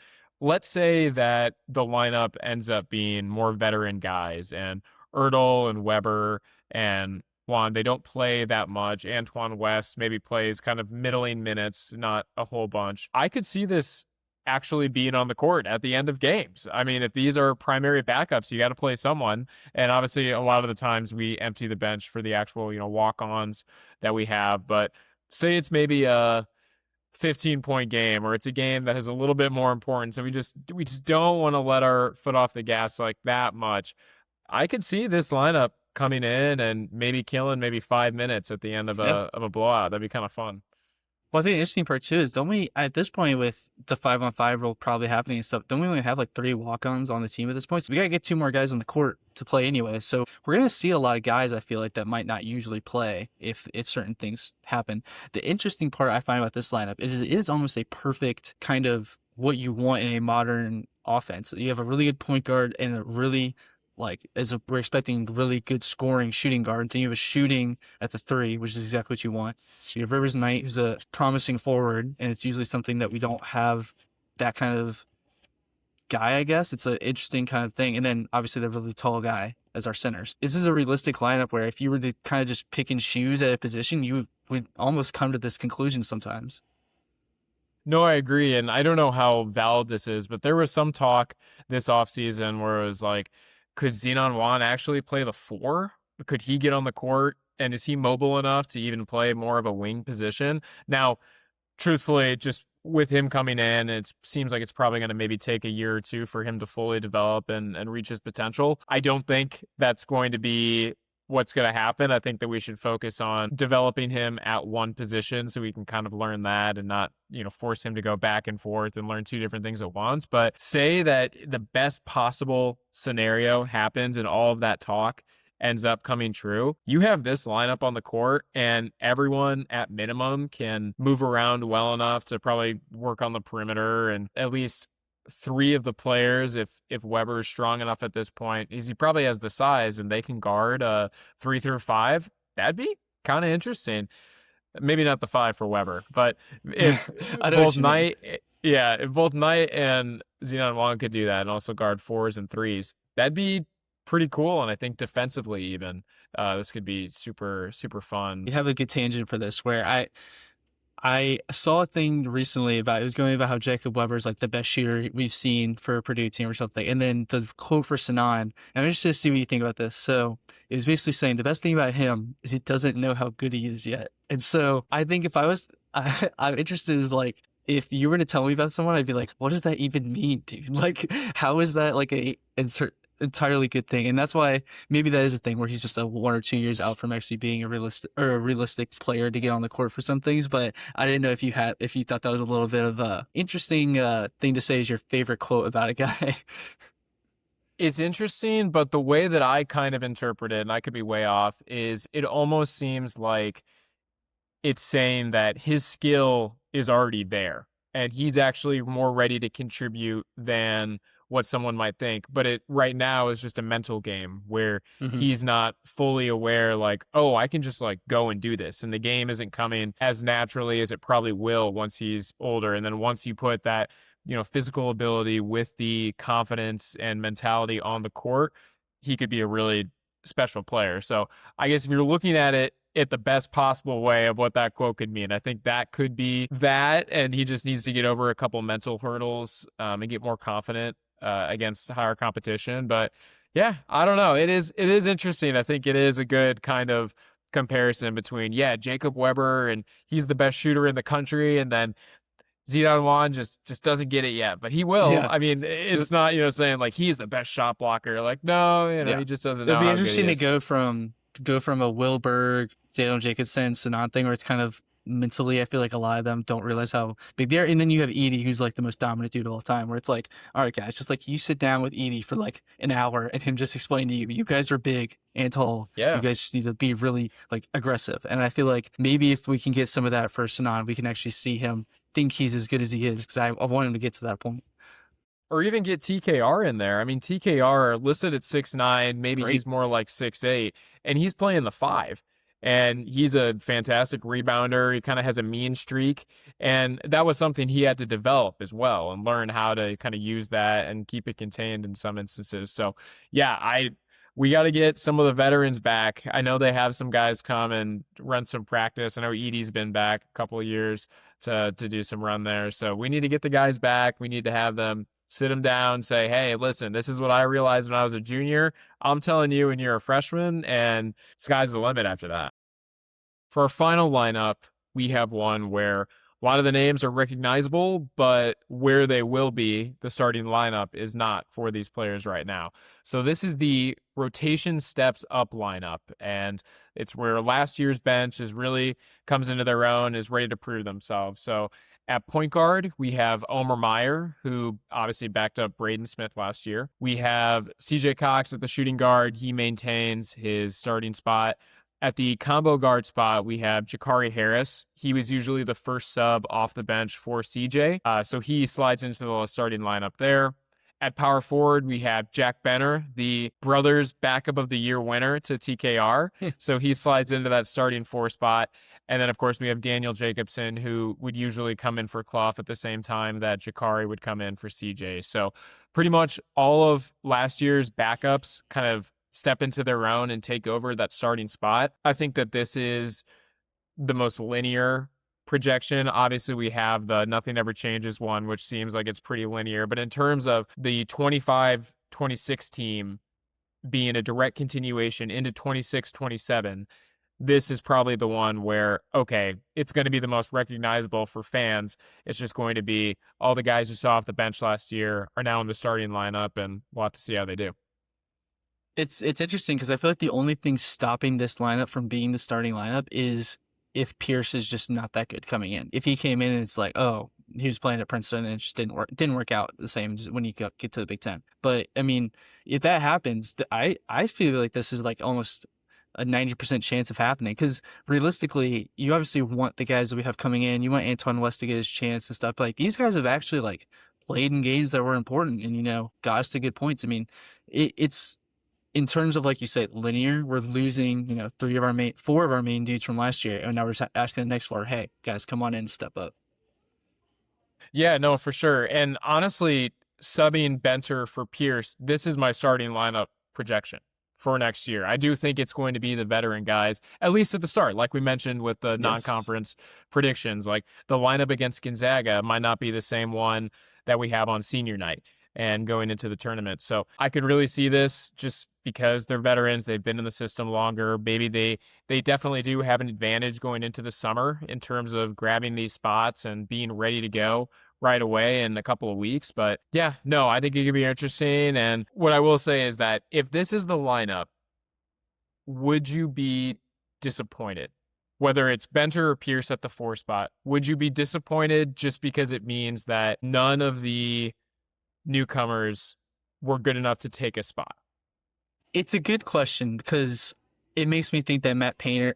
let's say that the lineup ends up being more veteran guys and Ertl and Weber and Juan, they don't play that much. Antoine West maybe plays kind of middling minutes, not a whole bunch. I could see this actually being on the court at the end of games. I mean, if these are primary backups, you got to play someone. And obviously a lot of the times we empty the bench for the actual, walk-ons that we have. But say it's maybe a 15-point game, or it's a game that has a little bit more importance, and we just don't want to let our foot off the gas like that much. I could see this lineup coming in and maybe killing maybe 5 minutes at the end of a blowout. That'd be kind of fun. Well, I think the interesting part too is, don't we, at this point with the 5-on-5 rule probably happening and stuff, don't we only have like 3 walk-ons on the team at this point? So we got to get 2 more guys on the court to play anyway. So we're going to see a lot of guys, I feel like, that might not usually play if certain things happen. The interesting part I find about this lineup is it is almost a perfect kind of what you want in a modern offense. You have a really good point guard and a really we're expecting really good scoring shooting guard. Then you have a shooting at the three, which is exactly what you want. You have Rivers Knight, who's a promising forward, and it's usually something that we don't have that kind of guy, I guess. It's an interesting kind of thing. And then obviously the really tall guy as our centers. This is a realistic lineup where if you were to kind of just pick and choose at a position, you would almost come to this conclusion sometimes. No, I agree. And I don't know how valid this is, but there was some talk this offseason where it was like, could Xenon Juan actually play the 4? Could he get on the court? And is he mobile enough to even play more of a wing position? Now, truthfully, just with him coming in, it seems like it's probably going to maybe take a year or two for him to fully develop and reach his potential. I don't think that's going to be what's going to happen. I think that we should focus on developing him at one position so we can kind of learn that and not, force him to go back and forth and learn two different things at once. But say that the best possible scenario happens and all of that talk ends up coming true. You have this lineup on the court and everyone at minimum can move around well enough to probably work on the perimeter, and at least 3 of the players, if Weber is strong enough at this point, he probably has the size and they can guard 3 through 5. That'd be kind of interesting. Maybe not the 5 for Weber, but if both Knight, if both Knight and Xenon Wang could do that and also guard 4s and 3s, that'd be pretty cool. And I think defensively even, this could be super, super fun. You have a good tangent for this where I saw a thing recently about, it was going about how Jacob Weber is like the best shooter we've seen for a Purdue team or something. And then the quote for Sinan, and I'm interested to see what you think about this. So it was basically saying the best thing about him is he doesn't know how good he is yet. And so I think if I'm interested is like, if you were to tell me about someone, I'd be like, what does that even mean, dude? Like, how is that like a entirely good thing? And that's why maybe that is a thing where he's just 1 or 2 years out from actually being a realistic player to get on the court for some things. But I didn't know if you thought that was a little bit of a interesting thing to say is your favorite quote about a guy. It's interesting, but the way that I kind of interpret it, and I could be way off, is it almost seems like it's saying that his skill is already there and he's actually more ready to contribute than what someone might think. But it right now is just a mental game where he's not fully aware, like, oh, I can just like go and do this. And the game isn't coming as naturally as it probably will once he's older. And then once you put that, physical ability with the confidence and mentality on the court, he could be a really special player. So I guess if you're looking at it at the best possible way of what that quote could mean, I think that could be that. And he just needs to get over a couple mental hurdles and get more confident against higher competition. But yeah, I don't know. It is interesting. I think it is a good kind of comparison between, Jacob Weber and he's the best shooter in the country, and then Xenon Juan just doesn't get it yet, but he will. Yeah. I mean, it's not, saying like he's the best shot blocker. Like, no, he just doesn't know. It'll be interesting to go from a Will Berg, Jalen Jacobson, Sinan thing where it's kind of mentally, I feel like a lot of them don't realize how big they are. And then you have Edie, who's like the most dominant dude of all time, where it's like, all right, guys, just like you sit down with Edie for like an hour and him just explain to you, you guys are big and tall. Yeah. You guys just need to be really like aggressive. And I feel like maybe if we can get some of that for Sinan, we can actually see him think he's as good as he is, because I want him to get to that point. Or even get TKR in there. I mean, TKR listed at 6'9", maybe he's more like 6'8", and he's playing the 5. And he's a fantastic rebounder. He kind of has a mean streak. And that was something he had to develop as well and learn how to kind of use that and keep it contained in some instances. So, yeah, we got to get some of the veterans back. I know they have some guys come and run some practice. I know Edie's been back a couple of years to do some run there. So we need to get the guys back. We need to have them sit them down, say, hey, listen, this is what I realized when I was a junior. I'm telling you, and you're a freshman, and sky's the limit after that. For our final lineup, we have one where a lot of the names are recognizable, but where they will be, the starting lineup is not for these players right now. So this is the rotation steps up lineup, and it's where last year's bench really comes into their own, is ready to prove themselves. So at point guard, we have Omer Meyer, who obviously backed up Braden Smith last year. We have CJ Cox at the shooting guard. He maintains his starting spot. At the combo guard spot, we have Jakari Harris. He was usually the first sub off the bench for CJ, so he slides into the starting lineup there. At power forward, we have Jack Benner, the brothers backup of the year winner to TKR. So he slides into that starting 4 spot. And then, of course, we have Daniel Jacobson, who would usually come in for Clough at the same time that Jakari would come in for CJ. So pretty much all of last year's backups kind of step into their own and take over that starting spot. I think that this is the most linear projection. Obviously, we have the Nothing Ever Changes one, which seems like it's pretty linear. But in terms of the 25-26 team being a direct continuation into 26-27, this is probably the one where, okay, it's going to be the most recognizable for fans. It's just going to be all the guys who saw off the bench last year are now in the starting lineup, and we'll have to see how they do. It's interesting because I feel like the only thing stopping this lineup from being the starting lineup is if Pierce is just not that good coming in. If he came in and it's like, oh, he was playing at Princeton and it just didn't work out the same as when you get to the Big Ten. But I mean, if that happens, I feel like this is like almost a 90% chance of happening, because realistically, you obviously want the guys that we have coming in. You want Antoine West to get his chance and stuff. But like, these guys have actually like played in games that were important and, you know, got us to good points. I mean, it's in terms of, like you said, linear. We're losing, you know, 4 of our main dudes from last year, and now we're just asking the next 4, hey guys, come on in and step up. Yeah, no, for sure. And honestly, subbing Benter for Pierce, this is my starting lineup projection for next year. I do think it's going to be the veteran guys, at least at the start, like we mentioned with the non-conference predictions. Like the lineup against Gonzaga might not be the same one that we have on senior night and going into the tournament. So I could really see this just because they're veterans. They've been in the system longer. Maybe they definitely do have an advantage going into the summer in terms of grabbing these spots and being ready to go right away in a couple of weeks. But yeah, no, I think it could be interesting. And what I will say is that if this is the lineup, would you be disappointed? Whether it's Benter or Pierce at the 4 spot, would you be disappointed just because it means that none of the newcomers were good enough to take a spot? It's a good question because it makes me think that Matt Painter,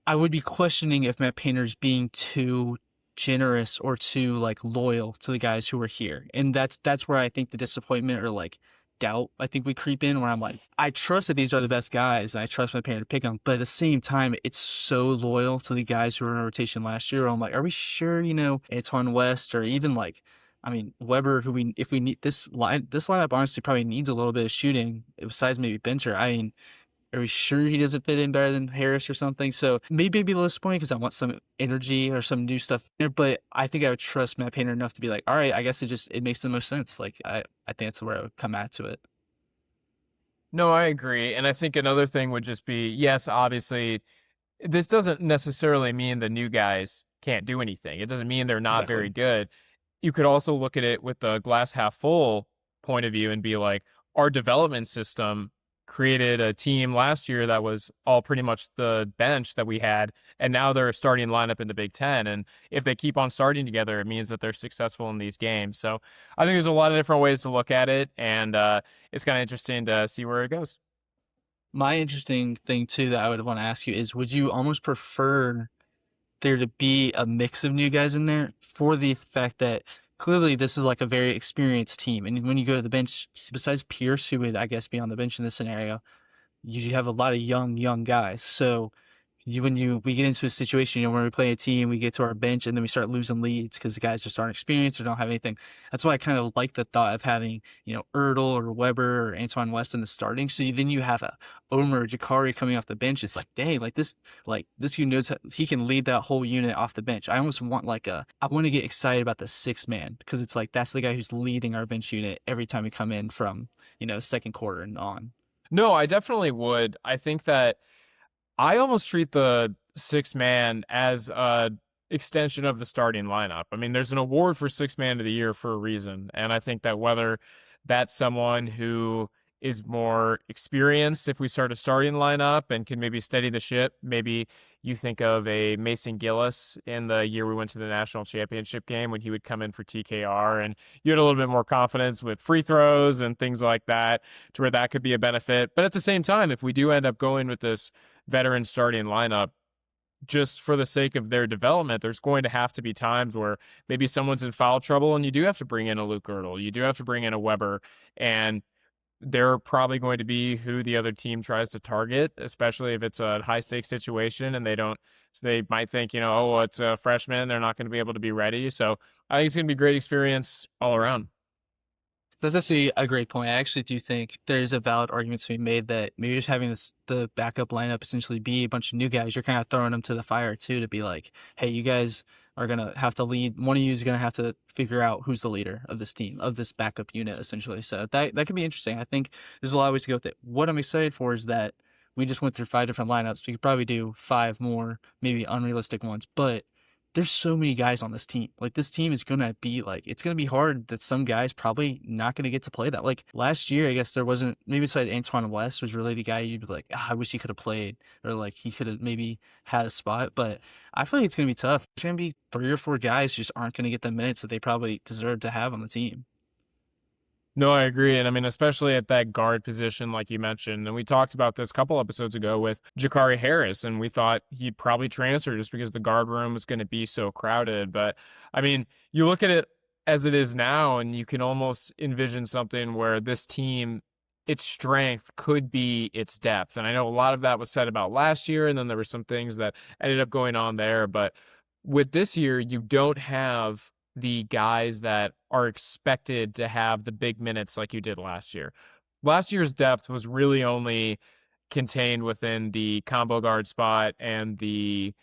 I would be questioning if Matt Painter's being too generous or too like loyal to the guys who are here. And that's where I think the disappointment or like doubt, I think, we creep in, where I'm like, I trust that these are the best guys and I trust Matt Painter to pick them. But at the same time, it's so loyal to the guys who were in rotation last year. I'm like, are we sure, you know, Antoine West or even like, I mean, Weber, if we need this lineup honestly probably needs a little bit of shooting besides maybe Benter. I mean, are we sure he doesn't fit in better than Harris or something? So maybe I'd be a little disappointed because I want some energy or some new stuff there. But I think I would trust Matt Painter enough to be like, all right, I guess it makes the most sense. Like I think that's where I would come at to it. No, I agree. And I think another thing would just be, yes, obviously, this doesn't necessarily mean the new guys can't do anything. It doesn't mean they're not very good. You could also look at it with the glass half full point of view and be like, our development system created a team last year that was all pretty much the bench that we had, and now they're a starting lineup in the Big Ten. And if they keep on starting together, it means that they're successful in these games. So I think there's a lot of different ways to look at it, and it's kind of interesting to see where it goes. My interesting thing too that I would want to ask you is, would you almost prefer there to be a mix of new guys in there, for the fact that clearly this is like a very experienced team, and when you go to the bench, besides Pierce, who would I guess be on the bench in this scenario, you have a lot of young guys. So we get into a situation, you know, when we play a team, we get to our bench and then we start losing leads because the guys just aren't experienced or don't have anything. That's why I kind of like the thought of having, you know, Ertl or Weber or Antoine West in the starting. So then you have a Omer or Jakari coming off the bench. It's like, dang, this dude knows he can lead that whole unit off the bench. I almost want I want to get excited about the 6th man, because it's like that's the guy who's leading our bench unit every time we come in from, you know, second quarter and on. No, I definitely would. I think that I almost treat the 6th man as a extension of the starting lineup. I mean, there's an award for 6th man of the year for a reason. And I think that whether that's someone who is more experienced, if we start a starting lineup and can maybe steady the ship, maybe you think of a Mason Gillis in the year we went to the national championship game when he would come in for TKR, and you had a little bit more confidence with free throws and things like that, to where that could be a benefit. But at the same time, if we do end up going with this veteran starting lineup, just for the sake of their development, there's going to have to be times where maybe someone's in foul trouble and you do have to bring in a Luke Girdle, you do have to bring in a Weber, and they're probably going to be who the other team tries to target, especially if it's a high stakes situation and they might think, oh, well, it's a freshman, they're not going to be able to be ready. So I think it's going to be a great experience all around. That's actually a great point. I actually do think there's a valid argument to be made that maybe just having the backup lineup essentially be a bunch of new guys, you're kind of throwing them to the fire too, to be like, hey, you guys are going to have to lead. One of you is going to have to figure out who's the leader of this team, of this backup unit, essentially. So that could be interesting. I think there's a lot of ways to go with it. What I'm excited for is that we just went through 5 different lineups. We could probably do 5 more, maybe unrealistic ones, but there's so many guys on this team. Like, this team is going to be it's going to be hard that some guys probably not going to get to play that. Like, last year, I guess there wasn't, maybe besides Antoine West was really the guy you'd be like, I wish he could have played, or like he could have maybe had a spot. But I feel like it's going to be tough. There's going to be 3 or 4 guys who just aren't going to get the minutes that they probably deserve to have on the team. No, I agree. And I mean, especially at that guard position, like you mentioned, and we talked about this a couple episodes ago with Jakari Harris, and we thought he'd probably transfer just because the guard room was going to be so crowded. But I mean, you look at it as it is now, and you can almost envision something where this team, its strength could be its depth. And I know a lot of that was said about last year, and then there were some things that ended up going on there. But with this year, you don't have the guys that are expected to have the big minutes like you did last year. Last year's depth was really only contained within the combo guard spot and the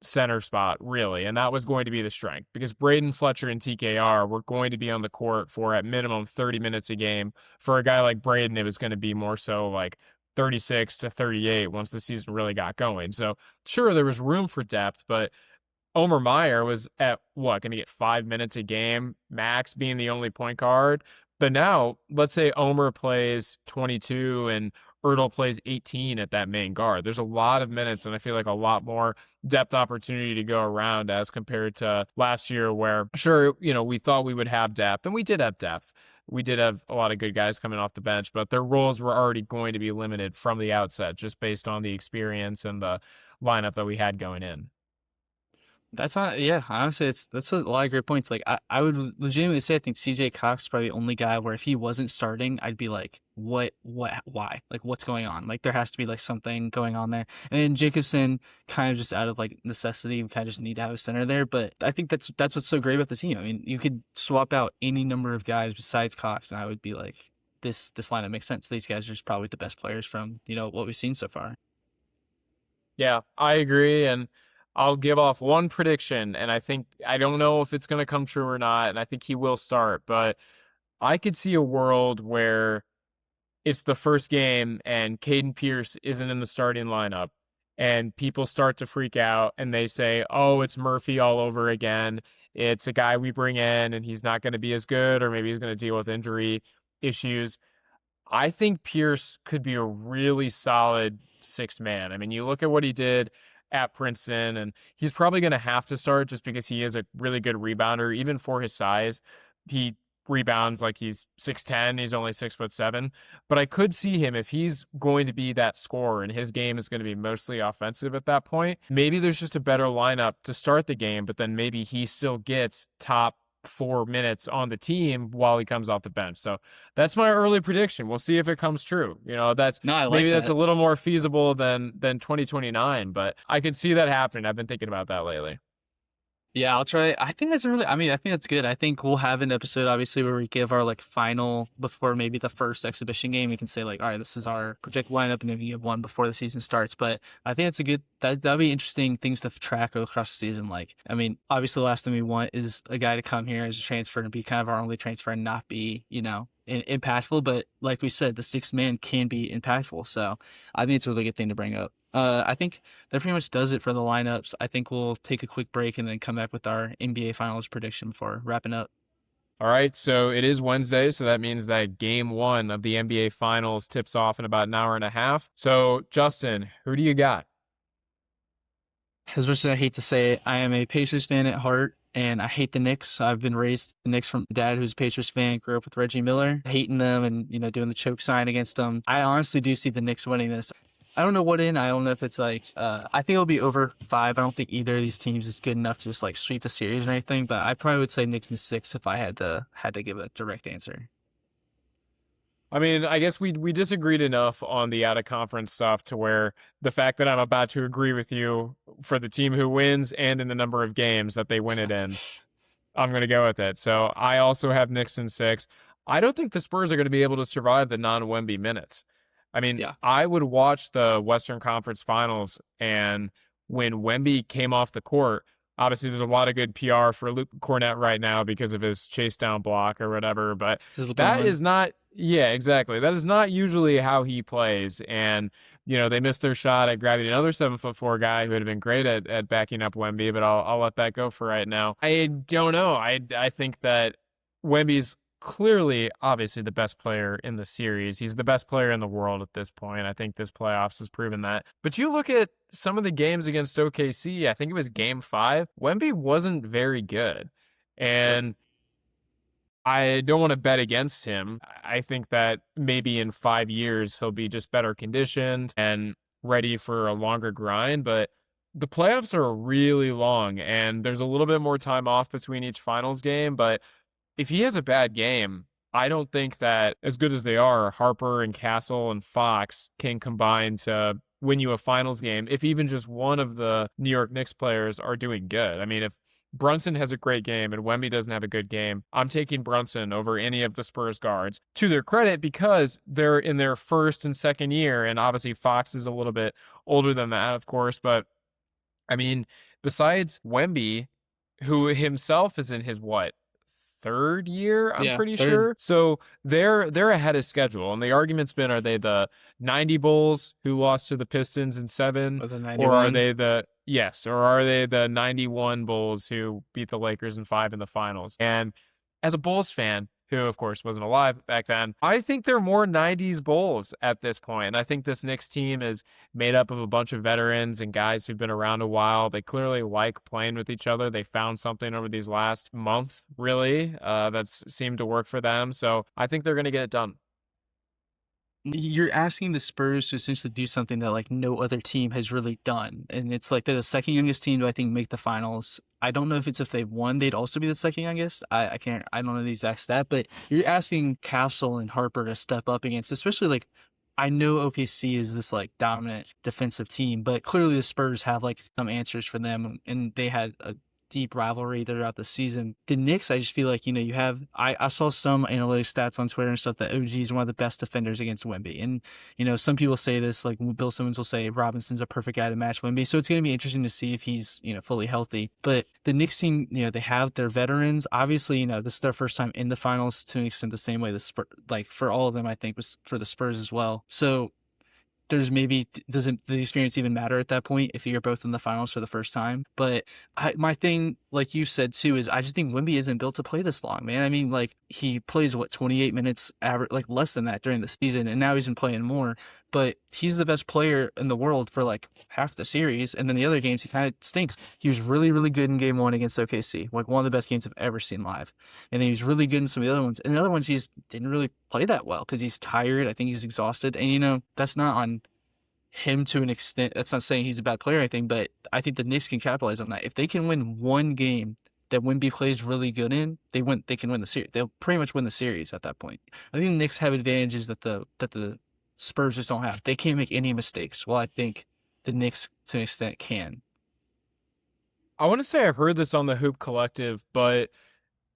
center spot, really. And that was going to be the strength because Braden Fletcher and TKR were going to be on the court for at minimum 30 minutes a game. For a guy like Braden, it was going to be more so like 36 to 38 once the season really got going. So sure, there was room for depth, but Omer Meyer was at going to get 5 minutes a game, max, being the only point guard. But now, let's say Omer plays 22 and Ertl plays 18 at that main guard. There's a lot of minutes, and I feel like a lot more depth opportunity to go around as compared to last year where, sure, we thought we would have depth, and we did have depth. We did have a lot of good guys coming off the bench, but their roles were already going to be limited from the outset just based on the experience and the lineup that we had going in. That's not, yeah, honestly, that's a lot of great points. Like, I would legitimately say I think CJ Cox is probably the only guy where if he wasn't starting, I'd be like, why? Like, what's going on? Like, there has to be like something going on there. And then Jacobson, kind of just out of like necessity, we kind of just need to have a center there. But I think that's what's so great about the team. I mean, you could swap out any number of guys besides Cox, and I would be like, this lineup makes sense. These guys are just probably the best players from, what we've seen so far. Yeah, I agree. And I'll give off one prediction, and I don't know if it's going to come true or not, and I think he will start, but I could see a world where it's the first game and Caden Pierce isn't in the starting lineup, and people start to freak out, and they say, oh, it's Murphy all over again. It's a guy we bring in, and he's not going to be as good, or maybe he's going to deal with injury issues. I think Pierce could be a really solid 6th man. I mean, you look at what he did at Princeton, and he's probably going to have to start just because he is a really good rebounder, even for his size. He rebounds like he's 6'10", he's only 6'7", but I could see him, if he's going to be that scorer and his game is going to be mostly offensive at that point, maybe there's just a better lineup to start the game, but then maybe he still gets top 4 minutes on the team while he comes off the bench. So that's my early prediction. We'll see if it comes true. That's a little more feasible than 2029, but I could see that happening. I've been thinking about that lately. Yeah, I'll try. I think that's good. I think we'll have an episode, obviously, where we give our final before maybe the first exhibition game. We can say all right, this is our projected lineup, and then we give one before the season starts. But I think it's that'll be interesting things to track across the season. Obviously, the last thing we want is a guy to come here as a transfer and be kind of our only transfer and not be, impactful. But like we said, the 6th man can be impactful. So I think it's a really good thing to bring up. I think that pretty much does it for the lineups. I think we'll take a quick break and then come back with our NBA Finals prediction before wrapping up. All right, so it is Wednesday, so that means that Game 1 of the NBA Finals tips off in about an hour and a half. So, Justin, who do you got? As much as I hate to say it, I am a Pacers fan at heart, and I hate the Knicks. I've been raised the Knicks from dad, who's a Pacers fan, grew up with Reggie Miller, hating them and, doing the choke sign against them. I honestly do see the Knicks winning this. I don't know what in. I don't know if it's like I think it'll be over 5. I don't think either of these teams is good enough to just like sweep the series or anything. But I probably would say Knicks in 6 if I had to give a direct answer. I mean, I guess we disagreed enough on the out of conference stuff to where the fact that I'm about to agree with you for the team who wins and in the number of games that they win it in, I'm going to go with it. So I also have Knicks in 6. I don't think the Spurs are going to be able to survive the non-Wemby minutes. I mean, Yeah. I would watch the Western Conference Finals, and when Wemby came off the court, obviously there's a lot of good PR for Luke Cornett right now because of his chase down block or whatever, but that is not, yeah, exactly. That is not usually how he plays. And, they missed their shot at grabbing another 7'4" guy who had been great at backing up Wemby, but I'll let that go for right now. I don't know. I think that Wemby's clearly, obviously, the best player in the series. He's the best player in the world at this point. I think this playoffs has proven that. But you look at some of the games against OKC, I think it was game 5, Wemby wasn't very good. And I don't want to bet against him. I think that maybe in 5 years, he'll be just better conditioned and ready for a longer grind. But the playoffs are really long, and there's a little bit more time off between each finals game. But if he has a bad game, I don't think that, as good as they are, Harper and Castle and Fox can combine to win you a finals game if even just one of the New York Knicks players are doing good. I mean, if Brunson has a great game and Wemby doesn't have a good game, I'm taking Brunson over any of the Spurs guards, to their credit, because they're in their first and second year, and obviously Fox is a little bit older than that, of course. But I mean, besides Wemby, who himself is in his third year, I'm pretty sure. So they're ahead of schedule. And the argument's been, are they the 90 Bulls who lost to the Pistons in 7? Or are they the 91 Bulls who beat the Lakers in 5 in the finals? And as a Bulls fan, who of course wasn't alive back then, I think they're more 90s Bulls at this point. And I think this Knicks team is made up of a bunch of veterans and guys who've been around a while. They clearly like playing with each other. They found something over these last month, really, that's seemed to work for them. So I think they're going to get it done. You're asking the Spurs to essentially do something that like no other team has really done. And it's like they're the second youngest team to, I think, make the finals. I don't know if they won, they'd also be the second youngest. I don't know the exact stat, but you're asking Castle and Harper to step up against, especially like, I know OKC is this like dominant defensive team, but clearly the Spurs have like some answers for them, and they had a deep rivalry throughout the season. The Knicks, I just feel like, you have, I saw some analytics stats on Twitter and stuff that OG is one of the best defenders against Wemby. And, some people say this, like Bill Simmons will say Robinson's a perfect guy to match Wemby. So it's going to be interesting to see if he's, fully healthy. But the Knicks team, they have their veterans. Obviously, this is their first time in the finals to an extent the same way the Spurs, like for all of them, I think, was for the Spurs as well. So there's doesn't the experience even matter at that point if you're both in the finals for the first time? But my thing, like you said too, is I just think Wemby isn't built to play this long, man. I mean, like he plays 28 minutes average, like less than that during the season, and now he's been playing more. But he's the best player in the world for like half the series, and then the other games he kind of stinks. He was really, really good in game 1 against OKC, like one of the best games I've ever seen live. And then he was really good in some of the other ones. And the other ones he just didn't really play that well because he's tired. I think he's exhausted. And that's not on him to an extent. That's not saying he's a bad player or anything, but I think the Knicks can capitalize on that. If they can win one game that Wemby plays really good in, they can win the series. They'll pretty much win the series at that point. I think the Knicks have advantages that the Spurs just don't have. They can't make any mistakes. Well, I think the Knicks, to an extent, can. I want to say I've heard this on the Hoop Collective, but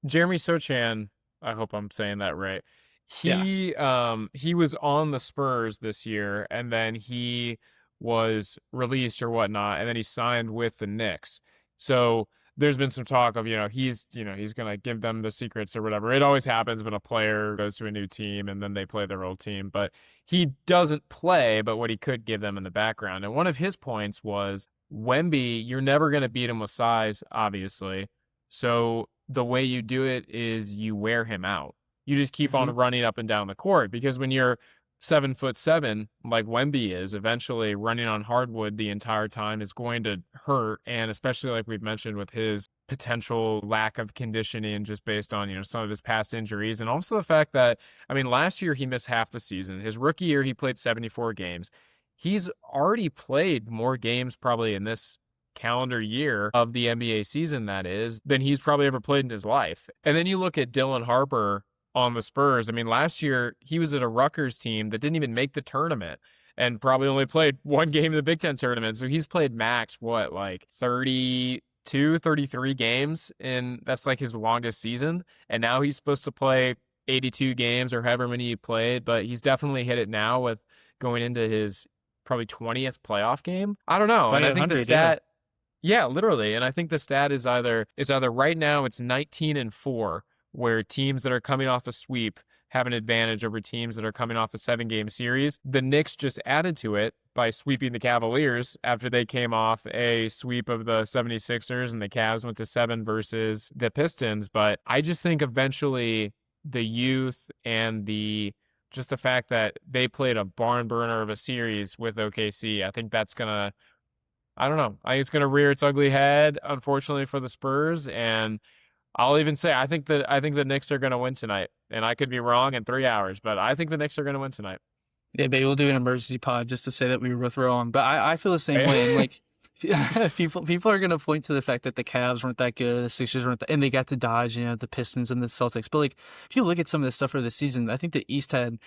Jeremy Sochan, I hope I'm saying that right. He was on the Spurs this year, and then he was released or whatnot, and then he signed with the Knicks. So there's been some talk of, he's going to give them the secrets or whatever. It always happens when a player goes to a new team and then they play their old team. But he doesn't play, but what he could give them in the background. And one of his points was, Wemby, you're never going to beat him with size, obviously. So the way you do it is you wear him out. You just keep on running up and down the court, because when you're 7'7", like Wemby is, eventually running on hardwood the entire time is going to hurt. And especially like we've mentioned with his potential lack of conditioning just based on, some of his past injuries. And also the fact that, last year he missed half the season. His rookie year, he played 74 games. he's already played more games probably in this calendar year of the NBA season, that is, than he's probably ever played in his life. And then you look at Dylan Harper on the Spurs. I mean, last year he was at a Rutgers team that didn't even make the tournament and probably only played one game in the Big Ten tournament. So he's played max, like 32, 33 games, and that's like his longest season. And now he's supposed to play 82 games or however many he played, but he's definitely hit it now with going into his probably 20th playoff game. I don't know. And I think the stat, yeah, literally. And I think the stat is either right now it's 19-4, where teams that are coming off a sweep have an advantage over teams that are coming off a 7-game series. The Knicks just added to it by sweeping the Cavaliers after they came off a sweep of the 76ers, and the Cavs went to 7 versus the Pistons. But I just think eventually the youth and just the fact that they played a barn burner of a series with OKC, I think that's gonna, I don't know, I think it's gonna rear its ugly head, unfortunately, for the Spurs. And I'll even say I think the Knicks are gonna win tonight, and I could be wrong in 3 hours, but I think the Knicks are gonna win tonight. Yeah, maybe we'll do an emergency pod just to say that we were both wrong. But I feel the same way. And like, people are going to point to the fact that the Cavs weren't that good, the Sixers weren't and they got to dodge, the Pistons and the Celtics. But like, if you look at some of the stuff for the season, I think the East had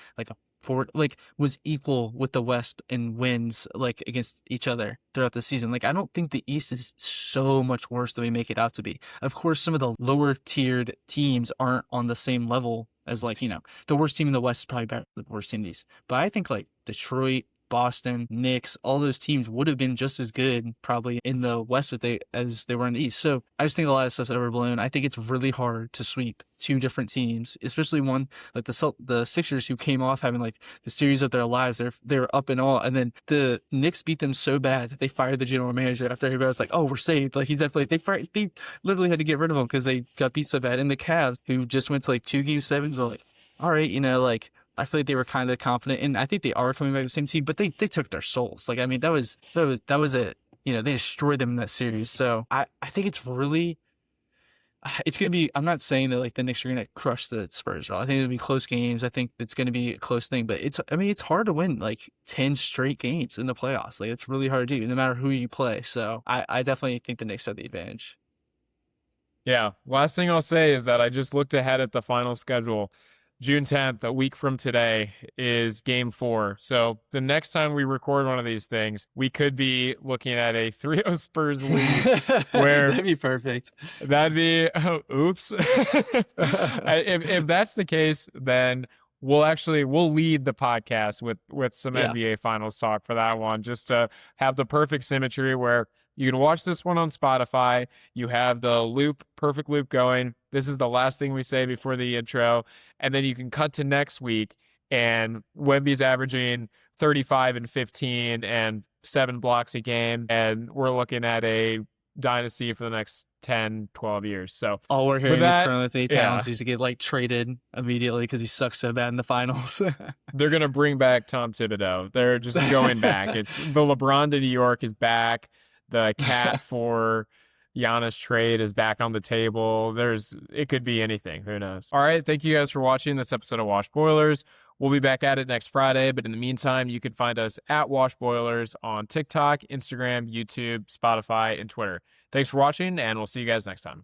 was equal with the West in wins, like against each other throughout the season. Like, I don't think the East is so much worse than we make it out to be. Of course, some of the lower tiered teams aren't on the same level as the worst team in the West is probably better than the worst team in the East. But I think like Detroit, Boston, Knicks, all those teams would have been just as good probably in the West as they were in the East. So I just think a lot of stuff's overblown. I think it's really hard to sweep two different teams, especially one like the Sixers, who came off having like the series of their lives. They're up and all, and then the Knicks beat them so bad that they fired the general manager after everybody was like, "Oh, we're saved." Like, he's definitely they literally had to get rid of him because they got beat so bad. And the Cavs, who just went to like 2 Game 7s, were like, "All right, like." I feel like they were kind of confident, and I think they are coming back to the same team, but they took their souls. Like, I mean, that was it. They destroyed them in that series. So I think it's really, it's going to be, I'm not saying that like the Knicks are going to crush the Spurs at all. I think it'll be close games. I think it's going to be a close thing, but it's hard to win like 10 straight games in the playoffs. Like, it's really hard to do no matter who you play. So I definitely think the Knicks have the advantage. Yeah. Last thing I'll say is that I just looked ahead at the final schedule. June 10th, a week from today, is Game 4. So the next time we record one of these things, we could be looking at a 3-0 Spurs lead. Where That'd be perfect. That'd be, oops. If that's the case, then we'll lead the podcast with some NBA Finals talk for that one, just to have the perfect symmetry where you can watch this one on Spotify. You have the perfect loop going. This is the last thing we say before the intro. And then you can cut to next week, and Wemby's averaging 35 and 15 and 7 blocks a game. And we're looking at a dynasty for the next 10, 12 years. So all we're hearing is Carl Anthony Towns needs to get like traded immediately because he sucks so bad in the finals. They're going to bring back Tom Thibodeau. They're just going back. It's the LeBron to New York is back. The cat for Giannis trade is back on the table. It could be anything. Who knows? All right. Thank you guys for watching this episode of Wash Boilers. We'll be back at it next Friday. But in the meantime, you can find us at Wash Boilers on TikTok, Instagram, YouTube, Spotify, and Twitter. Thanks for watching, and we'll see you guys next time.